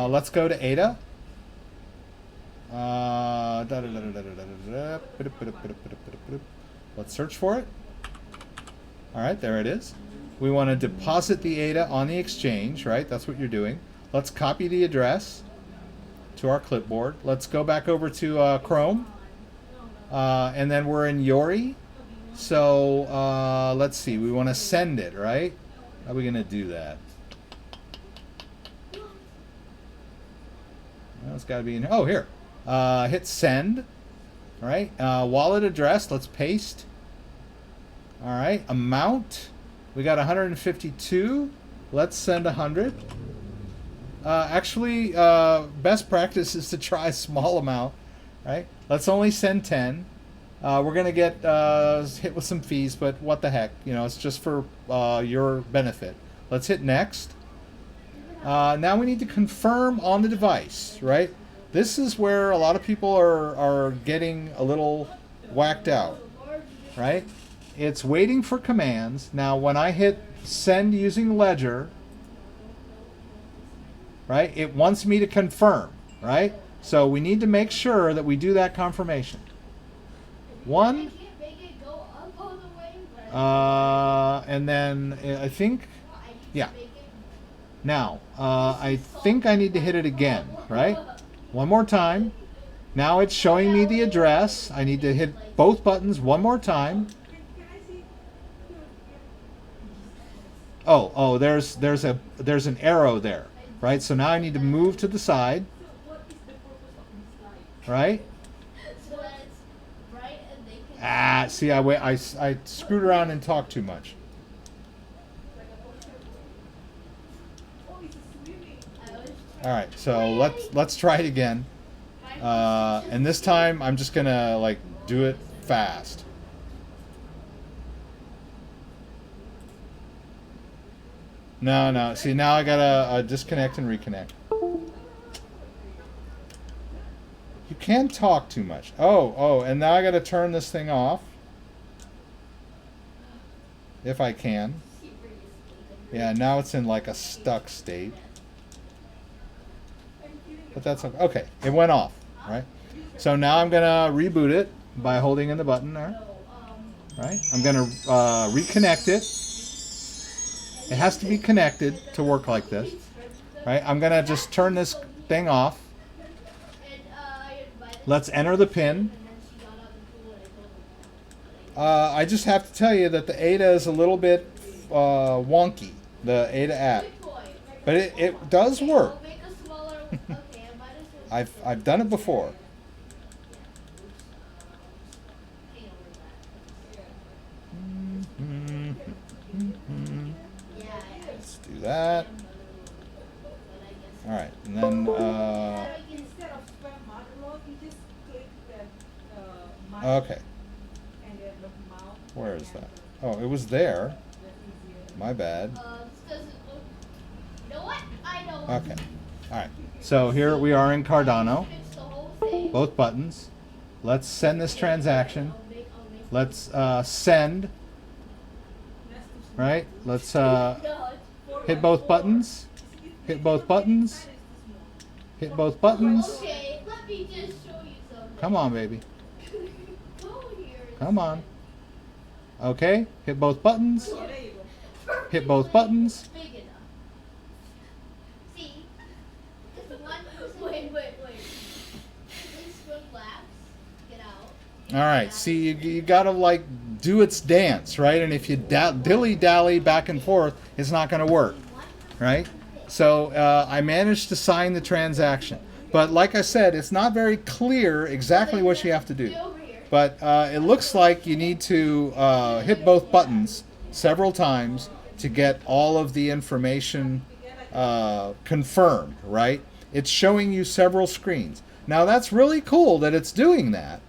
let's go to ADA. Let's search for it. All right, there it is. We want to deposit the ADA on the exchange, right? That's what you're doing. Let's copy the address to our clipboard. Let's go back over to Chrome. And then we're in Yori. So let's see. We want to send it, right? How are we going to do that? Well, it's got to be in. Oh, here. Hit send. All right. Wallet address. Let's paste. All right. Amount. We got 152. Let's send 100. Actually, best practice is to try a small amount. Right. Let's only send 10. We're going to get hit with some fees, but what the heck? You know, it's just for your benefit. Let's hit next. Now we need to confirm on the device, right? This is where a lot of people are getting a little whacked out, right? It's waiting for commands. Now when I hit send using Ledger, right, it wants me to confirm, right? So we need to make sure that we do that confirmation. One, and then I think, yeah. Now, I think I need to hit it again, right? One more time. Now it's showing me the address. I need to hit both buttons one more time. Oh, there's an arrow there, right? So now I need to move to the side, right? See, I screwed around and talked too much. All right, so let's try it again, and this time I'm just gonna like do it fast. No. See, now I gotta disconnect and reconnect. You can talk too much. Oh, and now I gotta turn this thing off. If I can. Yeah, now it's in like a stuck state. But that's okay. Okay, it went off, right? So now I'm gonna reboot it by holding in the button there. Right? I'm gonna reconnect it. It has to be connected to work like this. Right? I'm gonna just turn this thing off. Let's enter the PIN. I just have to tell you that the ADA is a little bit wonky, the ADA app. But it does work. I've done it before. Let's do that. All right, and then Okay. Where is that? Oh, it was there. My bad. Okay. All right. So here we are in Cardano. Both buttons. Let's send this transaction. Let's send. Right? Let's hit both buttons. Hit both buttons. Hit both buttons. Okay, let me just show you something. Come on, baby. Go here. Come on. Okay. Hit both buttons. Hit both buttons. Big enough. See? Just one. Wait. Please relax. Get out. All right. See, you gotta like do its dance, right? And if you dilly-dally back and forth, it's not gonna work, right? So I managed to sign the transaction. But like I said, it's not very clear exactly what you have to do. But it looks like you need to hit both buttons several times to get all of the information confirmed, right? It's showing you several screens. Now that's really cool that it's doing that.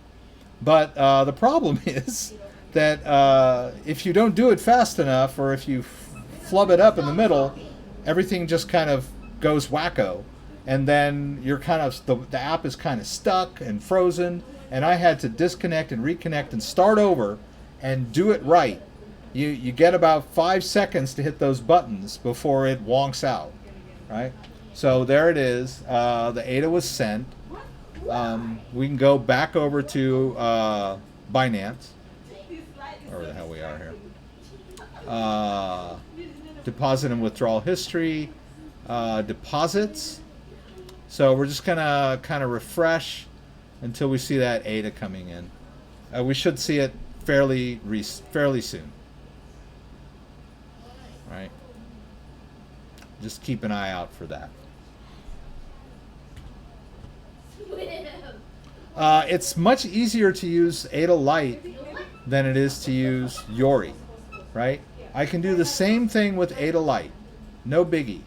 But the problem is that if you don't do it fast enough, or if you flub it up in the middle, everything just kind of goes wacko, and then you're kind of the app is kind of stuck and frozen, and I had to disconnect and reconnect and start over and do it right. You get about 5 seconds to hit those buttons before it wonks out, right? So there it is. The ADA was sent. We can go back over to Binance, or where the hell we are here. Deposit and withdrawal history, deposits. So we're just gonna kind of refresh until we see that ADA coming in. We should see it fairly soon. All right. Just keep an eye out for that. It's much easier to use ADA Lite than it is to use Yori, right? I can do the same thing with ADA Lite. No biggie,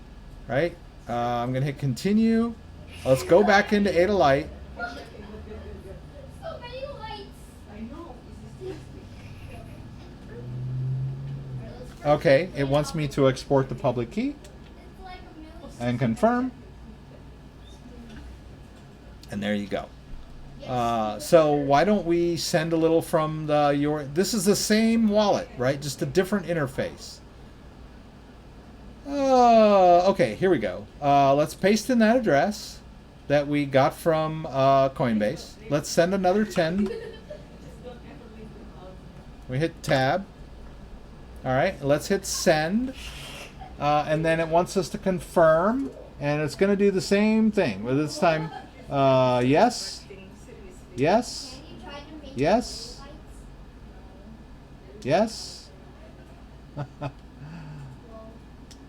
right? I'm going to hit continue. Let's go back into ADA Lite. So many lights. Okay, it wants me to export the public key and confirm. And there you go. So why don't we send a little from this is the same wallet, right? Just a different interface. Okay, here we go. Let's paste in that address that we got from Coinbase. Let's send another 10. We hit tab. All right, let's hit send. And then it wants us to confirm, and it's going to do the same thing, but this time, yes. Yes. Yes. Yes.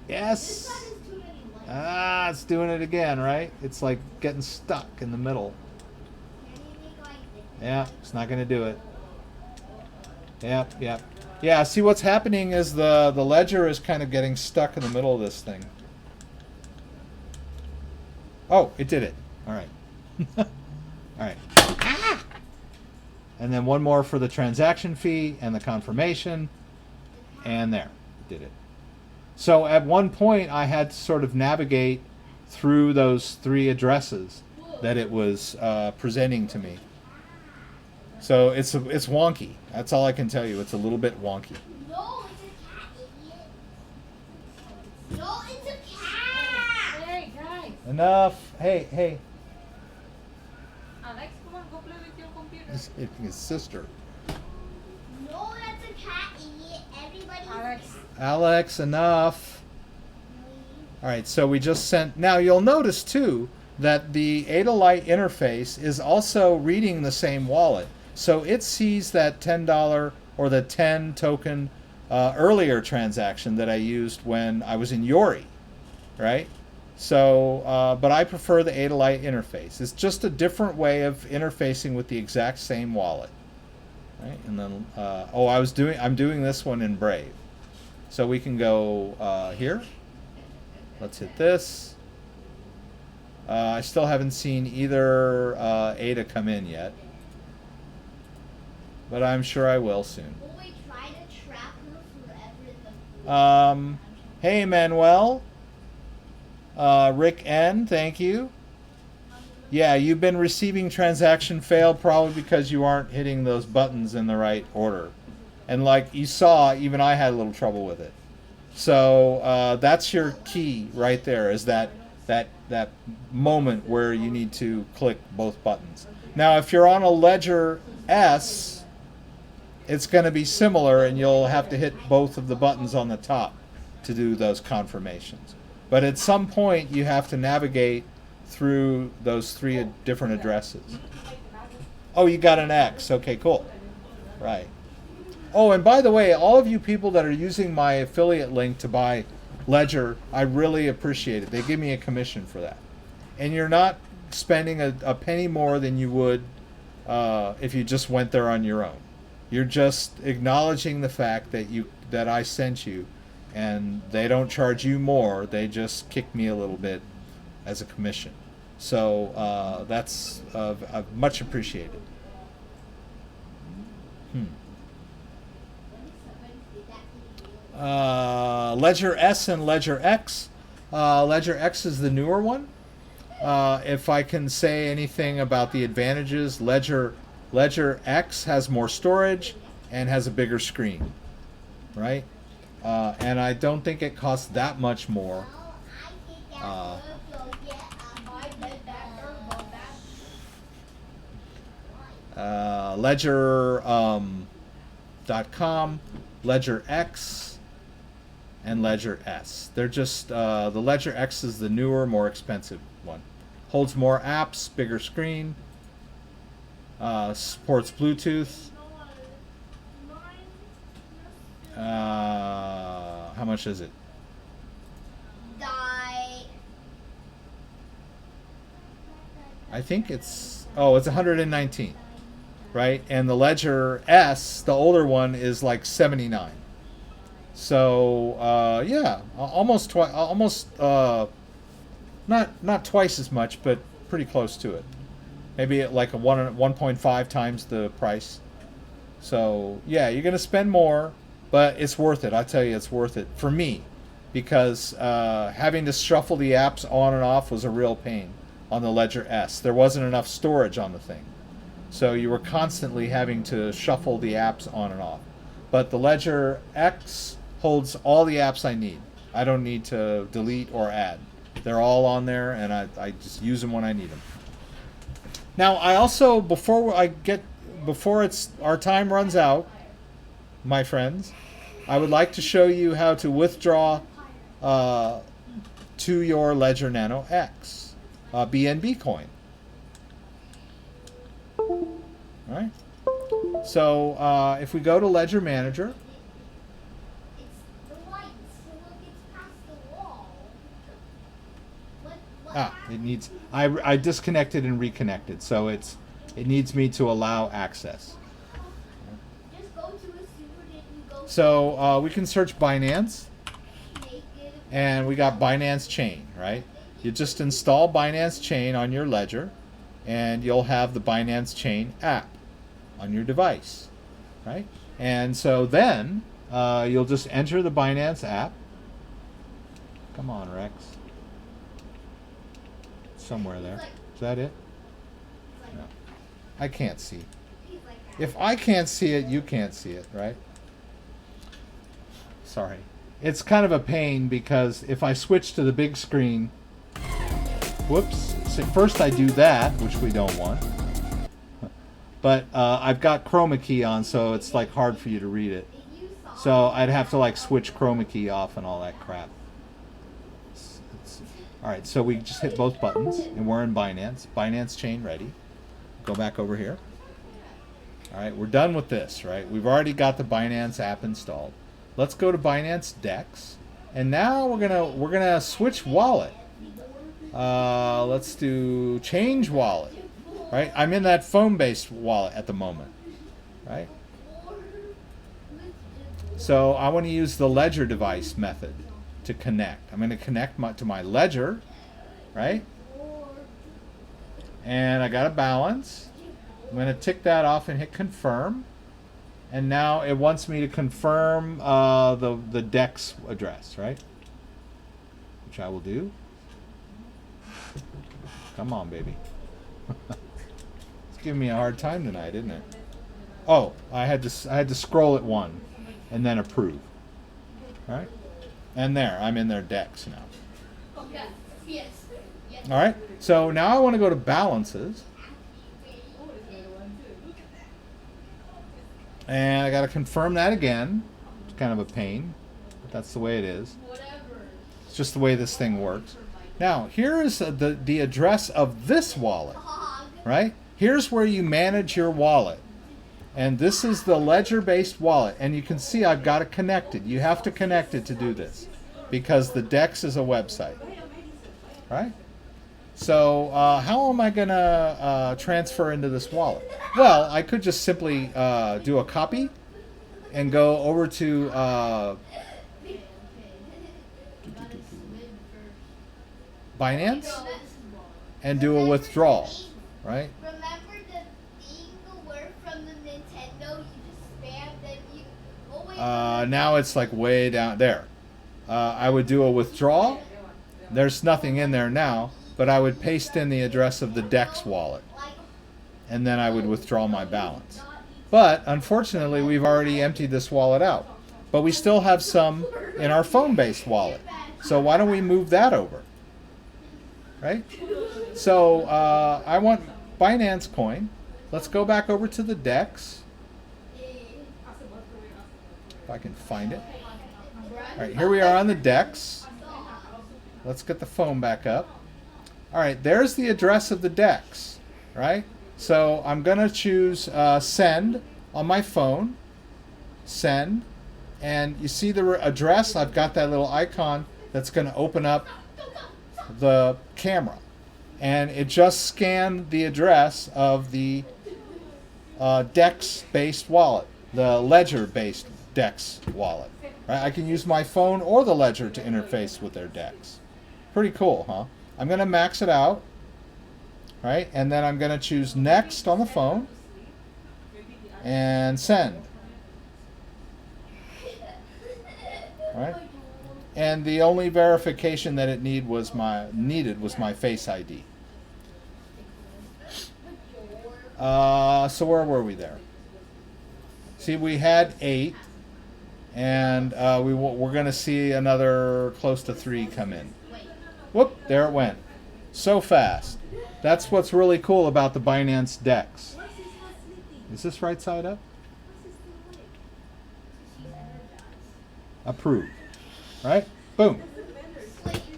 Yes. It's doing it again, right? It's like getting stuck in the middle. Yeah, it's not going to do it. Yep. Yeah, see what's happening is the ledger is kind of getting stuck in the middle of this thing. Oh, it did it. All right. All right. And then one more for the transaction fee and the confirmation. And there, did it. So at one point I had to sort of navigate through those 3 addresses that it was presenting to me. So it's wonky. That's all I can tell you. It's a little bit wonky. No, it's a cat, idiot. No, it's a cat. Hey, guys. Enough. Hey. Alex, come on, go play with your computer. He's hitting his sister. No, that's a cat, idiot. Everybody. Alex, enough. All right, so we just sent. Now you'll notice too that the ADA Lite interface is also reading the same wallet. So it sees that $10 or the 10 token earlier transaction that I used when I was in Yori, right? So, but I prefer the ADA Lite interface. It's just a different way of interfacing with the exact same wallet, right? And then, I'm doing this one in Brave. So we can go here. Let's hit this. I still haven't seen either ADA come in yet. but I'm sure I will soon. Will we try to trap her forever in the Hey, Manuel. Rick N, thank you. Yeah, you've been receiving transaction fail probably because you aren't hitting those buttons in the right order. And like you saw, even I had a little trouble with it. So that's your key right there, is that moment where you need to click both buttons. Now, if you're on a Ledger S, it's going to be similar, and you'll have to hit both of the buttons on the top to do those confirmations. But at some point, you have to navigate through those three different addresses. Oh, you got an X. Okay, cool. Right. Oh, and by the way, all of you people that are using my affiliate link to buy Ledger, I really appreciate it. They give me a commission for that. And you're not spending a penny more than you would if you just went there on your own. You're just acknowledging the fact that I sent you, and they don't charge you more. They just kick me a little bit as a commission. So that's much appreciated. Ledger S and Ledger X. Ledger X is the newer one. If I can say anything about the advantages, Ledger X has more storage and has a bigger screen, right? And I don't think it costs that much more. Ledger.com, Ledger X, and Ledger S. They're just, the Ledger X is the newer, more expensive one. Holds more apps, bigger screen, supports Bluetooth. How much is it? I think it's 119, right? And the Ledger S, the older one, is like 79. So yeah, almost not twice as much, but pretty close to it. Maybe at like a 1.5 times the price. So yeah, you're gonna spend more, but it's worth it. I tell you, it's worth it for me, because having to shuffle the apps on and off was a real pain on the Ledger S. There wasn't enough storage on the thing, so you were constantly having to shuffle the apps on and off. But the Ledger X holds all the apps I need. I don't need to delete or add. They're all on there, and I just use them when I need them. Now, I also, before our time runs out, my friends, I would like to show you how to withdraw to your Ledger Nano X, BNB coin. All right. So if we go to Ledger Manager, it needs. I disconnected and reconnected, so it needs me to allow access. So we can search Binance, and we got Binance Chain, right? You just install Binance Chain on your Ledger, and you'll have the Binance Chain app on your device, right? And so then you'll just enter the Binance app. Come on, Rex. Somewhere there. Is that it? No. I can't see. If I can't see it, you can't see it, right? Sorry. It's kind of a pain, because if I switch to the big screen, whoops. So first I do that, which we don't want. But I've got chroma key on, so it's like hard for you to read it. So I'd have to like switch chroma key off and all that crap. Alright, so we just hit both buttons, and we're in Binance. Binance Chain ready. Go back over here. Alright, we're done with this, right? We've already got the Binance app installed. Let's go to Binance Decks, and now we're gonna switch wallet. Let's do change wallet, right? I'm in that phone-based wallet at the moment, right? So I want to use the Ledger device method to connect. I'm going to connect to my Ledger, right? And I got a balance. I'm going to tick that off and hit confirm. And now it wants me to confirm the Decks address, right? Which I will do. Come on, baby. It's giving me a hard time tonight, isn't it? Oh, I had to scroll it one, and then approve. All right, and there, I'm in their Decks now. Okay. Yes. Yes. All right, so now I want to go to balances, and I got to confirm that again. It's kind of a pain, but that's the way it is. Whatever. It's just the way this thing works. Now, here is the address of this wallet, right? Here's where you manage your wallet. And this is the Ledger-based wallet. And you can see I've got it connected. You have to connect it to do this because the Dex is a website, right? So how am I going to transfer into this wallet? Well, I could just simply do a copy and go over to Binance and do a withdrawal, right? Remember the thing word from the Nintendo? You just spam, then you. Oh wait. Now it's like way down there. I would do a withdrawal. There's nothing in there now, but I would paste in the address of the Dex wallet, and then I would withdraw my balance. But unfortunately, we've already emptied this wallet out. But we still have some in our phone-based wallet. So why don't we move that over? Right? So I want Binance Coin. Let's go back over to the Dex. If I can find it. All right, here we are on the Dex. Let's get the phone back up. All right, there's the address of the Dex, right? So I'm going to choose send on my phone. Send. And you see the address? I've got that little icon that's going to open up the camera. And it just scanned the address of the Dex-based wallet, the Ledger-based Dex wallet. Right? I can use my phone or the Ledger to interface with their Dex. Pretty cool, huh? I'm going to max it out. Right? And then I'm going to choose next on the phone and send. Right? And the only verification that it needed was my Face ID. So where were we there? See, we had 8, and we're going to see another close to 3 come in. Whoop! There it went. So fast. That's what's really cool about the Binance Decks. Is this right side up? Approved. Right? Boom.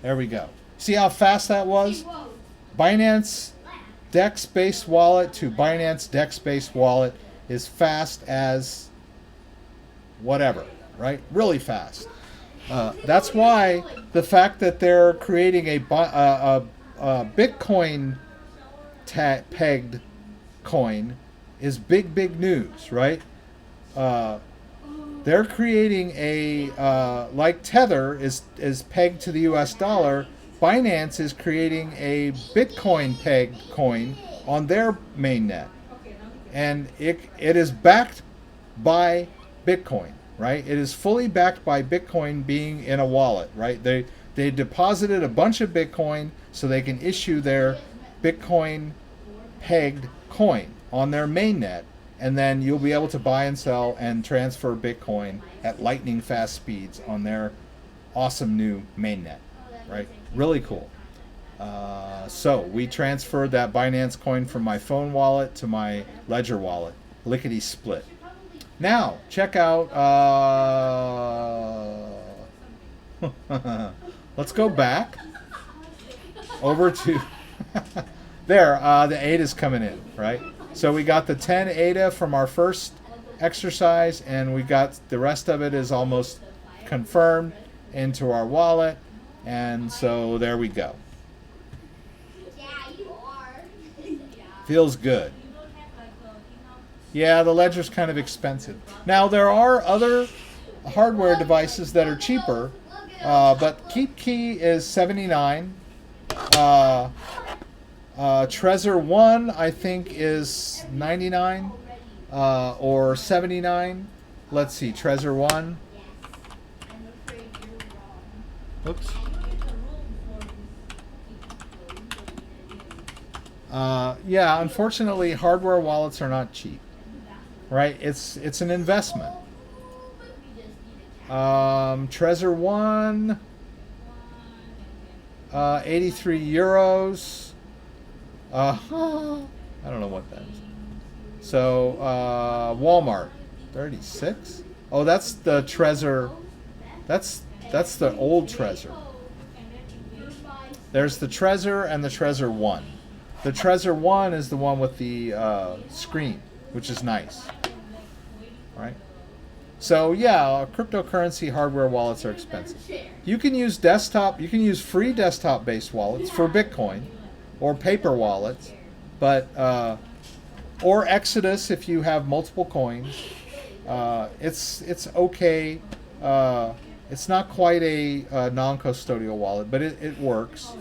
There we go. See how fast that was? Binance Dex-based wallet to Binance Dex-based wallet is fast as whatever, right? Really fast. That's why the fact that they're creating a Bitcoin pegged coin is big news, right? They're creating a like Tether is pegged to the US dollar. Binance is creating a Bitcoin pegged coin on their mainnet, and it is backed by Bitcoin, right? It is fully backed by Bitcoin being in a wallet, right? They deposited a bunch of Bitcoin so they can issue their Bitcoin pegged coin on their mainnet, and then you'll be able to buy and sell and transfer Bitcoin at lightning fast speeds on their awesome new mainnet, right? Really cool. So we transferred that Binance coin from my phone wallet to my Ledger wallet. Lickety split. Now, check out... let's go back over to... there, the ADA's coming in, right? So we got the 10 ADA from our first exercise, and we got the rest of it is almost confirmed into our wallet, and so there we go. Yeah, you are. Feels good. Yeah, the Ledger's kind of expensive. Now there are other hardware devices that are cheaper, but Keep Key is $79. Trezor 1 I think is $99. or 79. Let's see, Trezor 1. Yes. I'm afraid you're wrong. Oops. Yeah, unfortunately, hardware wallets are not cheap, right? It's an investment. Trezor 1, 83 euros. I don't know what that is. So Walmart, 36. Oh, that's the Trezor. That's the old Trezor. There's the Trezor and the Trezor 1. The Trezor 1 is the one with the screen, which is nice. Right? So yeah, cryptocurrency hardware wallets are expensive. You can use free desktop-based wallets for Bitcoin, or paper wallets, but or Exodus if you have multiple coins. It's okay. It's not quite a non-custodial wallet, but it works.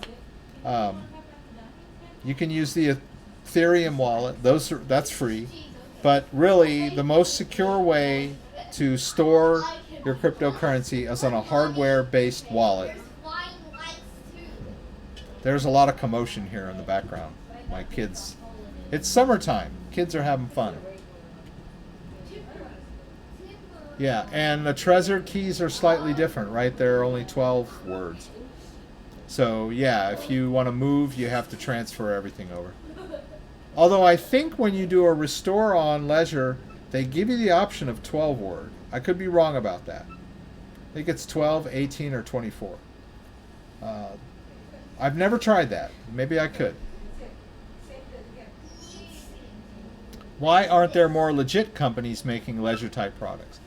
You can use the Ethereum wallet. That's free. But really, the most secure way to store your cryptocurrency is on a hardware-based wallet. There's a lot of commotion here in the background. My kids. It's summertime. Kids are having fun. Yeah, and the Trezor keys are slightly different, right? They're only 12 words. So yeah, if you want to move, you have to transfer everything over. Although I think when you do a restore on Ledger, they give you the option of 12 word. I could be wrong about that. I think it's 12, 18, or 24. I've never tried that. Maybe I could. Why aren't there more legit companies making Ledger type products?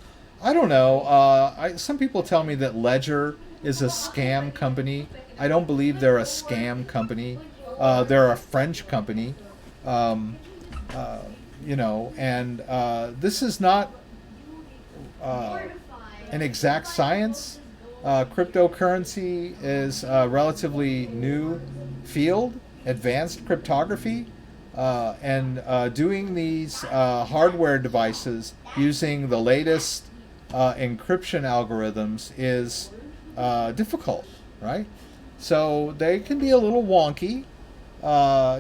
I don't know. Some people tell me that Ledger is a scam company. I don't believe they're a scam company. They're a French company. You know, and this is not an exact science. Cryptocurrency is a relatively new field, advanced cryptography, and doing these hardware devices using the latest encryption algorithms is difficult, right? So they can be a little wonky,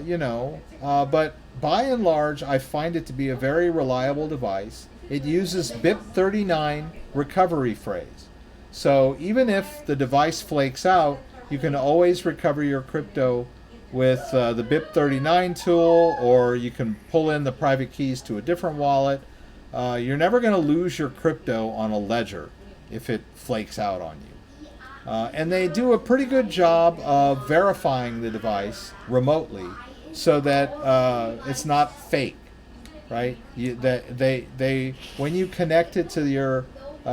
you know, but by and large, I find it to be a very reliable device. It uses BIP39 recovery phrase. So even if the device flakes out, you can always recover your crypto with the BIP39 tool, or you can pull in the private keys to a different wallet. You're never going to lose your crypto on a ledger if it flakes out on you. And they do a pretty good job of verifying the device remotely so that it's not fake, right? When you connect it to your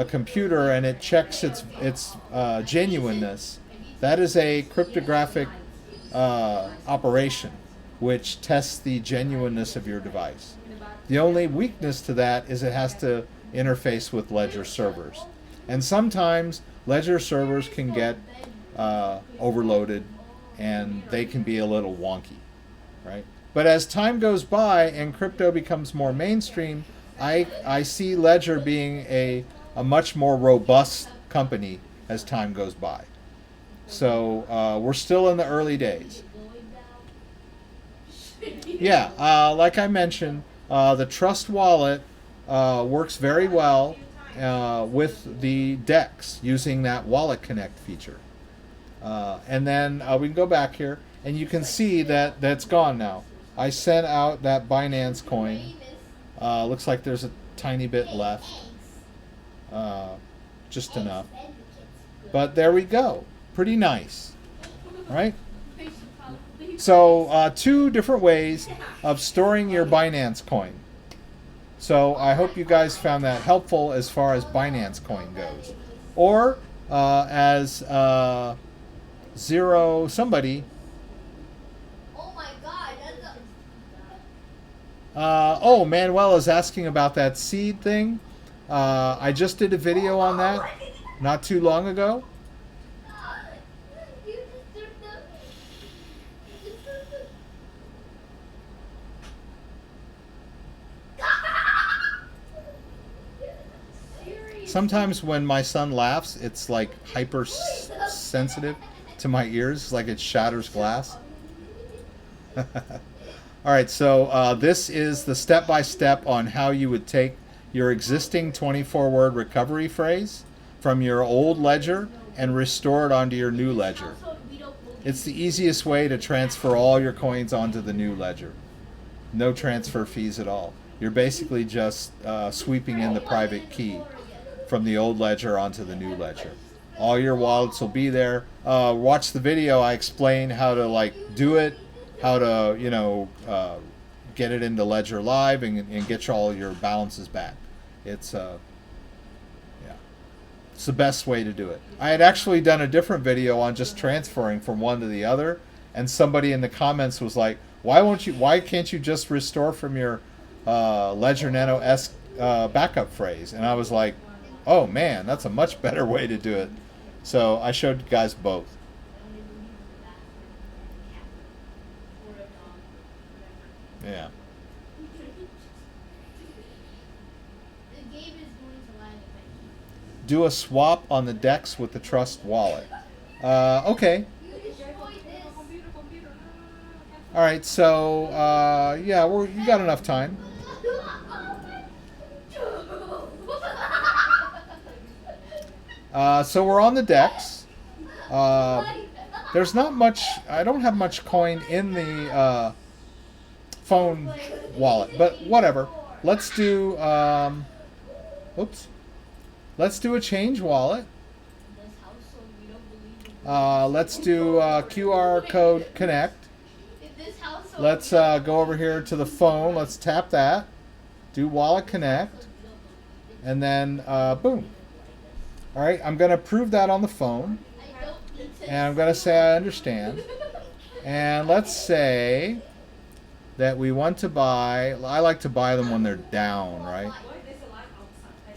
computer and it checks its genuineness, that is a cryptographic operation which tests the genuineness of your device. The only weakness to that is it has to interface with Ledger servers. And sometimes Ledger servers can get overloaded and they can be a little wonky, right? But as time goes by and crypto becomes more mainstream, I see Ledger being a much more robust company as time goes by. So we're still in the early days. Yeah, like I mentioned, the Trust Wallet works very well with the Decks using that Wallet Connect feature. And then we can go back here, and you can see that that's gone now. I sent out that Binance coin. Looks like there's a tiny bit left. Just enough. But there we go. Pretty nice. Right? So, two different ways of storing your Binance coin. So, I hope you guys found that helpful as far as Binance coin goes. Or, as somebody. Oh my god, that's Oh, Manuel is asking about that seed thing. I just did a video on that not too long ago. you just took the Sometimes when my son laughs, it's like hyper sensitive to my ears, like it shatters glass. All right, so this is the step-by-step on how you would take your existing 24-word recovery phrase from your old ledger and restore it onto your new ledger. It's the easiest way to transfer all your coins onto the new ledger. No transfer fees at all. You're basically just sweeping in the private key from the old ledger onto the new ledger. All your wallets will be there. Watch the video. I explain how to do it, how to get it into Ledger Live and get all your balances back. It's it's the best way to do it. I had actually done a different video on just transferring from one to the other, and somebody in the comments was like, why can't you just restore from your Ledger Nano S backup phrase? And I was like, oh man, that's a much better way to do it. So I showed you guys both. Yeah. Do a swap on the Decks with the Trust wallet. Okay. All right. So yeah, you got enough time. So we're on the Decks. There's not much. I don't have much coin in the phone wallet, but whatever. Let's do. Oops. Let's do a change wallet. Let's do QR code connect. Let's go over here to the phone. Let's tap that. Do wallet connect. And then boom. All right, I'm going to prove that on the phone. And I'm going to say I understand. And let's say that we want to buy, I like to buy them when they're down, right?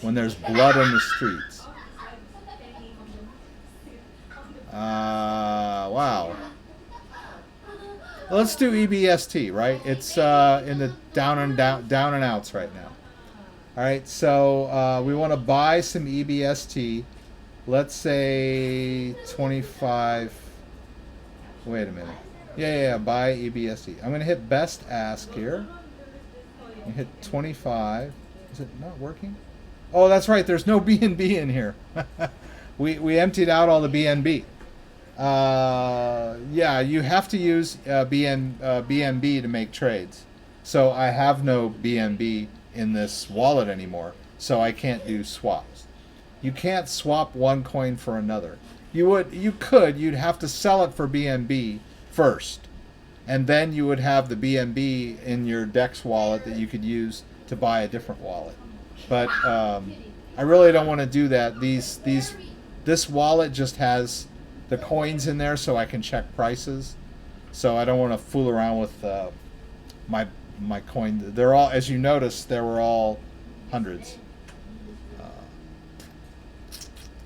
When there's blood in the streets. Wow. Let's do EBST, right? It's in the down and outs right now. All right, so we want to buy some EBST. Let's say 25. Wait a minute. Yeah, buy EBST. I'm going to hit best ask here. And hit 25. Is it not working? Oh, that's right. There's no BNB in here. we emptied out all the BNB. Yeah, you have to use BNB to make trades. So I have no BNB in this wallet anymore, so I can't do swaps. You can't swap one coin for another. You could. You'd have to sell it for BNB first, and then you would have the BNB in your Decks wallet that you could use to buy a different wallet. But I really don't want to do that. This wallet just has the coins in there, so I can check prices. So I don't want to fool around with my coin. They're all, as you noticed, they were all hundreds.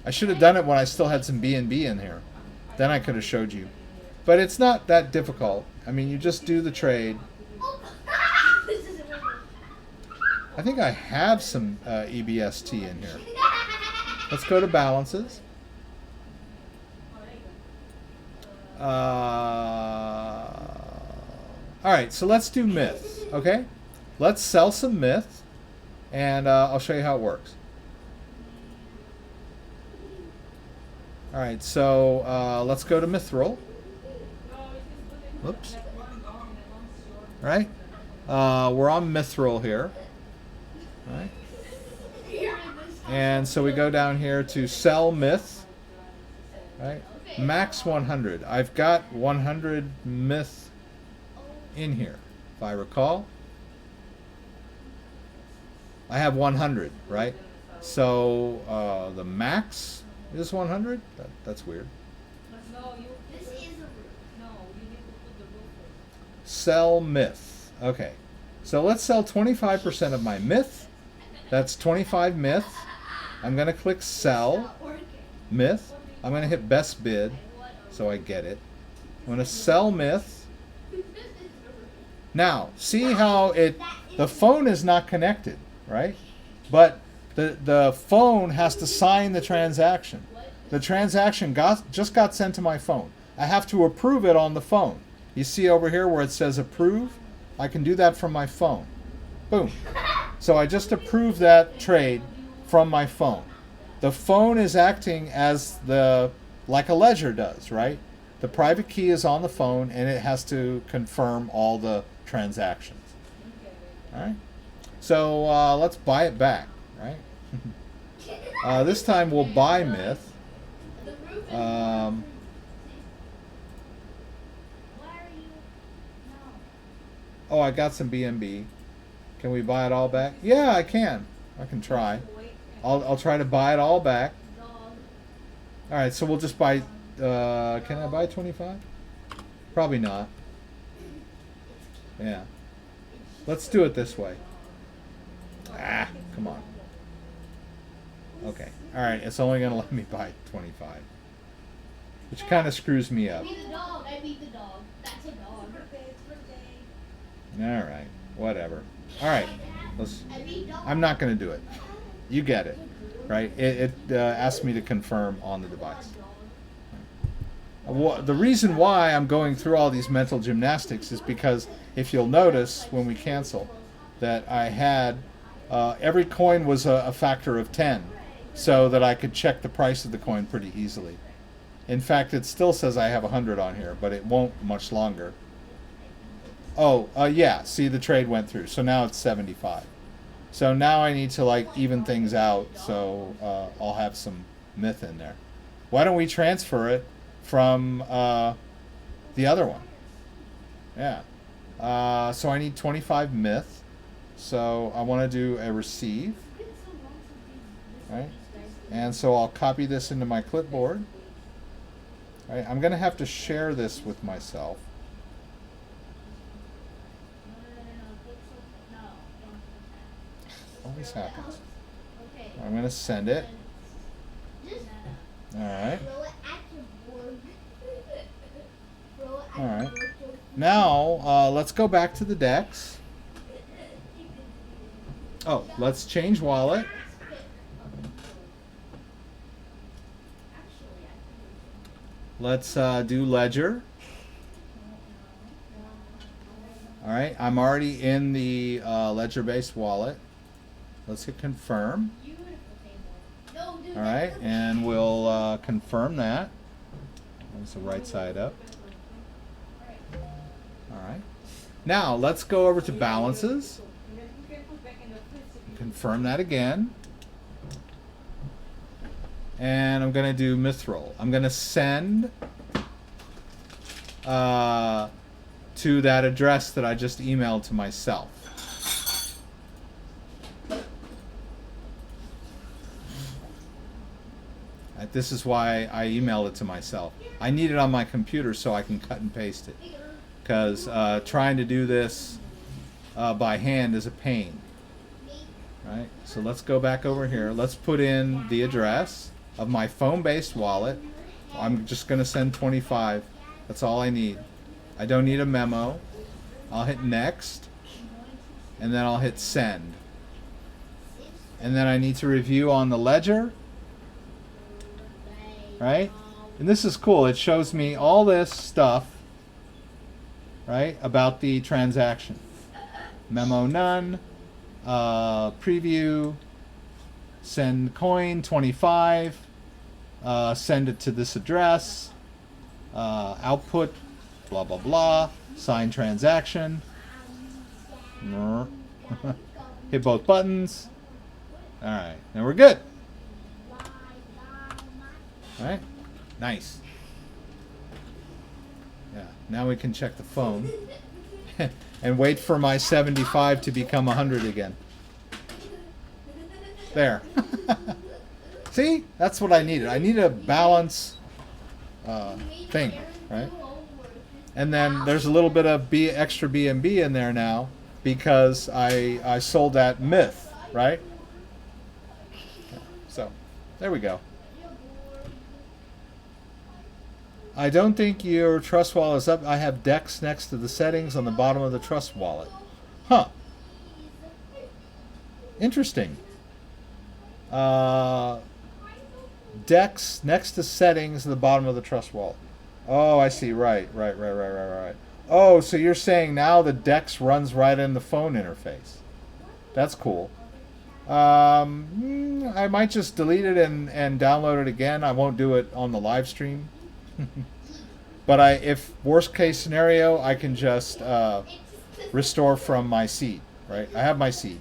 I should have done it when I still had some BNB in here. Then I could have showed you. But it's not that difficult. I mean, you just do the trade. I think I have some EBST in here. Let's go to balances. All right, so let's do myths, okay? Let's sell some myths, and I'll show you how it works. All right, so let's go to Mithril. Whoops. All right, we're on Mithril here. All right. And so we go down here to sell myth. Right? Max 100. I've got 100 myth in here, if I recall. I have 100, right? So the max is 100? That's weird. Sell myth. Okay. So let's sell 25% of my myth. That's 25 myth. I'm going to click sell myth. I'm going to hit best bid so I get it. I'm going to sell myth. Now, see how the phone is not connected, right? But The phone has to sign the transaction. The transaction just got sent to my phone. I have to approve it on the phone. You see over here where it says approve? I can do that from my phone. Boom. So I just approved that trade from my phone. The phone is acting as like a ledger does, right? The private key is on the phone and it has to confirm all the transactions. All right. So let's buy it back, right? This time we'll buy Myth. Oh, I got some BNB. Can we buy it all back? Yeah, I can. I can try. I'll try to buy it all back. All right, so we'll just buy. Can I buy 25? Probably not. Yeah. Let's do it this way. Ah, come on. Okay. All right, it's only gonna let me buy 25, which kind of screws me up. I beat the dog. I beat the dog. That's a dog. All right, whatever. All right, I'm not going to do it. You get it, right? It asks me to confirm on the device. The reason why I'm going through all these mental gymnastics is because if you'll notice when we cancel that I had every coin was a factor of 10 so that I could check the price of the coin pretty easily. In fact, it still says I have 100 on here, but it won't much longer. Oh, yeah, see, the trade went through, so now it's 75. So now I need to, like, even things out, so I'll have some Myth in there. Why don't we transfer it from the other one? Yeah. So I need 25 Myth, so I want to do a receive, right? And so I'll copy this into my clipboard. Right? I'm going to have to share this with myself. Always happens. I'm going to send it. All right. All right. Now, let's go back to the Decks. Oh, let's change wallet. Let's do Ledger. All right. I'm already in the Ledger-based wallet. Let's hit confirm. All right, and we'll confirm that. That's the right side up. All right. Now let's go over to balances. Confirm that again. And I'm going to do Mithril. I'm going to send to that address that I just emailed to myself. This is why I emailed it to myself. I need it on my computer so I can cut and paste it. Because trying to do this by hand is a pain. Right? So let's go back over here. Let's put in the address of my phone-based wallet. I'm just going to send 25. That's all I need. I don't need a memo. I'll hit next. And then I'll hit send. And then I need to review on the ledger. Right? And this is cool. It shows me all this stuff, right, about the transaction. Memo none, preview, send coin 25, send it to this address, output, blah, blah, blah, sign transaction, hit both buttons. All right, now we're good. All right, nice. Yeah, now we can check the phone and wait for my 75 to become 100 again. There. See, that's what I needed. I need a balance thing, right? And then there's a little bit of extra BNB in there now because I sold that Myth, right? So there we go. I don't think your Trust Wallet is up. I have Decks next to the settings on the bottom of the Trust Wallet. Huh. Interesting. Decks next to settings at the bottom of the Trust Wallet. Oh, I see. Right. Oh, so you're saying now the Decks runs right in the phone interface. That's cool. I might just delete it and download it again. I won't do it on the live stream. But if worst case scenario, I can just restore from my seed, right? I have my seed.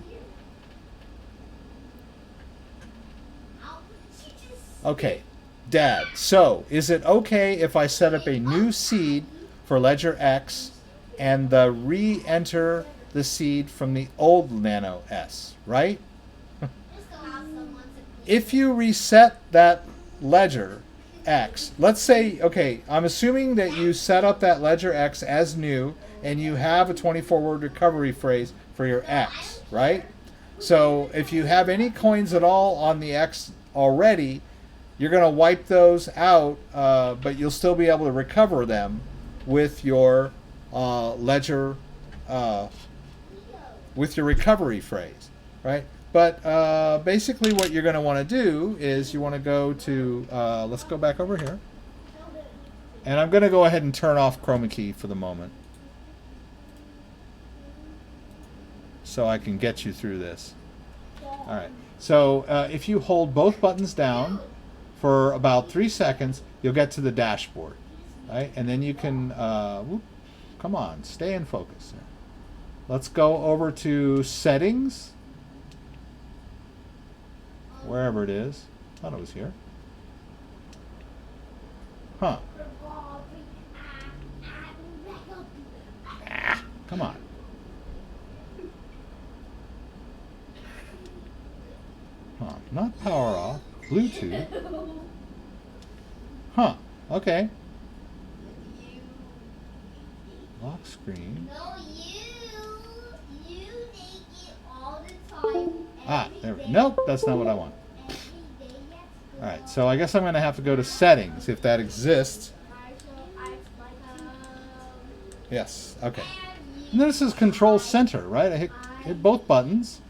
Okay, Dad, so is it okay if I set up a new seed for Ledger X and re-enter the seed from the old Nano S, right? If you reset that Ledger X, let's say, okay, I'm assuming that you set up that Ledger X as new and you have a 24-word recovery phrase for your X, right? So if you have any coins at all on the X already, you're going to wipe those out, but you'll still be able to recover them with your Ledger, with your recovery phrase, right? But basically what you're going to want to do is you want to go to, let's go back over here. And I'm going to go ahead and turn off Chroma Key for the moment, so I can get you through this. All right. So if you hold both buttons down for about 3 seconds, you'll get to the dashboard, right? And then you can, come on, stay in focus. Let's go over to settings, wherever it is. I thought it was here. Huh. Come on. Huh. Not power off. Bluetooth. Huh. Okay. Lock screen. No, you make it all the time. Ah, there. Nope, that's not what I want. All right, so I guess I'm going to have to go to settings if that exists. Yes. Okay. And then it says control center, right? I hit both buttons.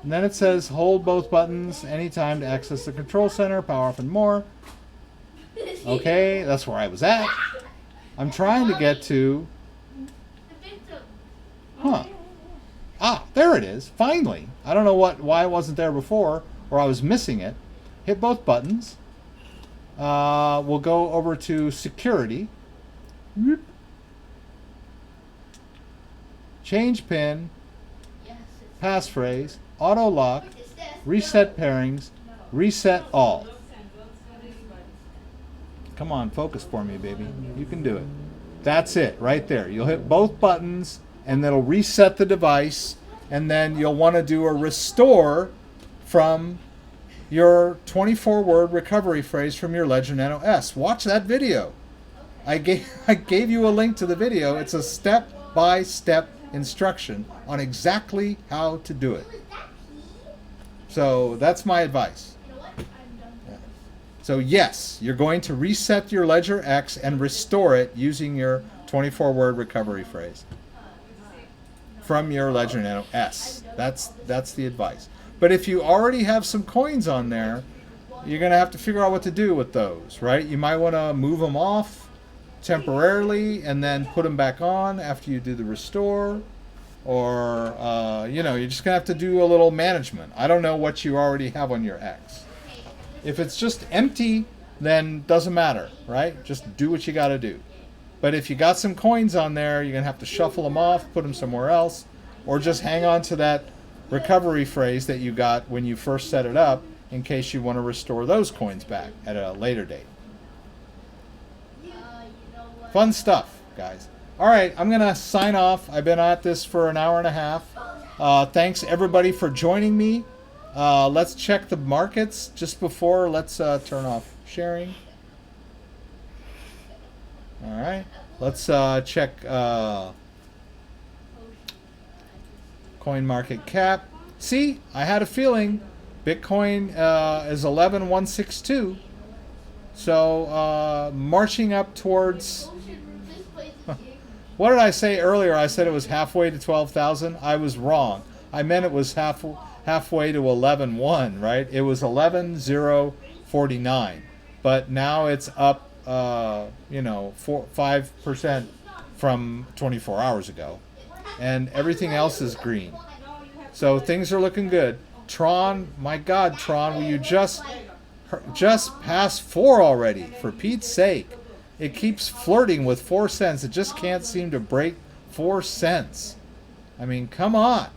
And then it says hold both buttons anytime to access the control center, power off and more. Okay, that's where I was at. I'm trying to get to... Huh. Ah, there it is. Finally. I don't know why it wasn't there before, or I was missing it. Hit both buttons. We'll go over to security. Change PIN. Passphrase. Auto lock, reset pairings, reset all. Come on, focus for me, baby. You can do it. That's it, right there. You'll hit both buttons, and that'll reset the device, and then you'll want to do a restore from your 24-word recovery phrase from your Ledger Nano S. Watch that video. I gave you a link to the video. It's a step-by-step instruction on exactly how to do it. So that's my advice. Yeah. So yes, you're going to reset your Ledger X and restore it using your 24-word recovery phrase from your Ledger Nano S. That's the advice. But if you already have some coins on there, you're going to have to figure out what to do with those, right? You might want to move them off temporarily and then put them back on after you do the restore. Or, you're just going to have to do a little management. I don't know what you already have on your X. If it's just empty, then doesn't matter, right? Just do what you got to do. But if you got some coins on there, you're going to have to shuffle them off, put them somewhere else, or just hang on to that recovery phrase that you got when you first set it up in case you want to restore those coins back at a later date. Fun stuff, guys. All right, I'm going to sign off. I've been at this for an hour and a half. Thanks, everybody, for joining me. Let's check the markets just before. Let's turn off sharing. All right. Let's check coin market cap. See, I had a feeling Bitcoin is 11,162. So marching up towards... What did I say earlier? I said it was halfway to 12,000. I was wrong. I meant it was halfway to 11.1, right? It was 11.049, but now it's up, 5% from 24 hours ago, and everything else is green. So things are looking good. Tron, my God, Tron, will you just pass 4 already? For Pete's sake, it keeps flirting with 4 cents. It just can't seem to break 4 cents. I mean, come on.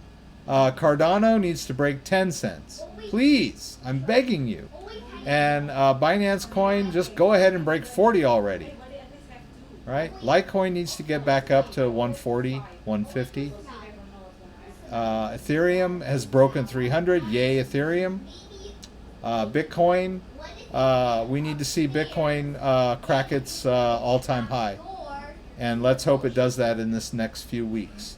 Cardano needs to break 10 cents. Please, I'm begging you. And Binance Coin, just go ahead and break 40 already. Right? Litecoin needs to get back up to 140, 150. Ethereum has broken 300. Yay, Ethereum. Bitcoin, we need to see Bitcoin crack its all-time high. And let's hope it does that in this next few weeks.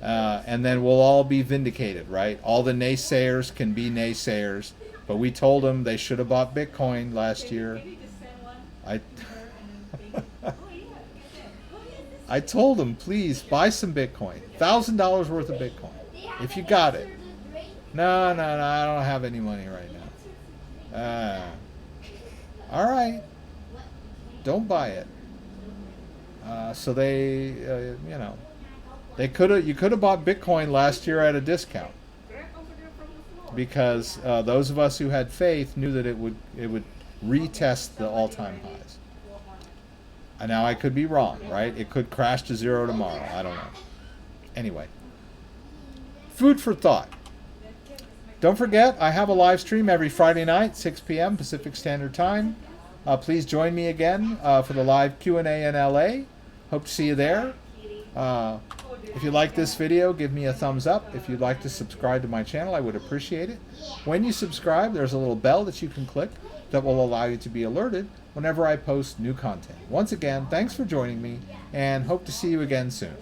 And then we'll all be vindicated, right? All the naysayers can be naysayers, but we told them they should have bought Bitcoin last year. I told them, please buy some Bitcoin, $1,000 worth of Bitcoin, if you got it. No, I don't have any money right now. All right, don't buy it. So they, you could have bought Bitcoin last year at a discount, because those of us who had faith knew that it would retest the all-time highs. And now I could be wrong, right? It could crash to 0 tomorrow. I don't know. Anyway, food for thought. Don't forget, I have a live stream every Friday night, 6 p.m. Pacific Standard Time. Please join me again for the live Q&A in LA. Hope to see you there. If you like this video, give me a thumbs up. If you'd like to subscribe to my channel, I would appreciate it. When you subscribe, there's a little bell that you can click that will allow you to be alerted whenever I post new content. Once again, thanks for joining me, and hope to see you again soon.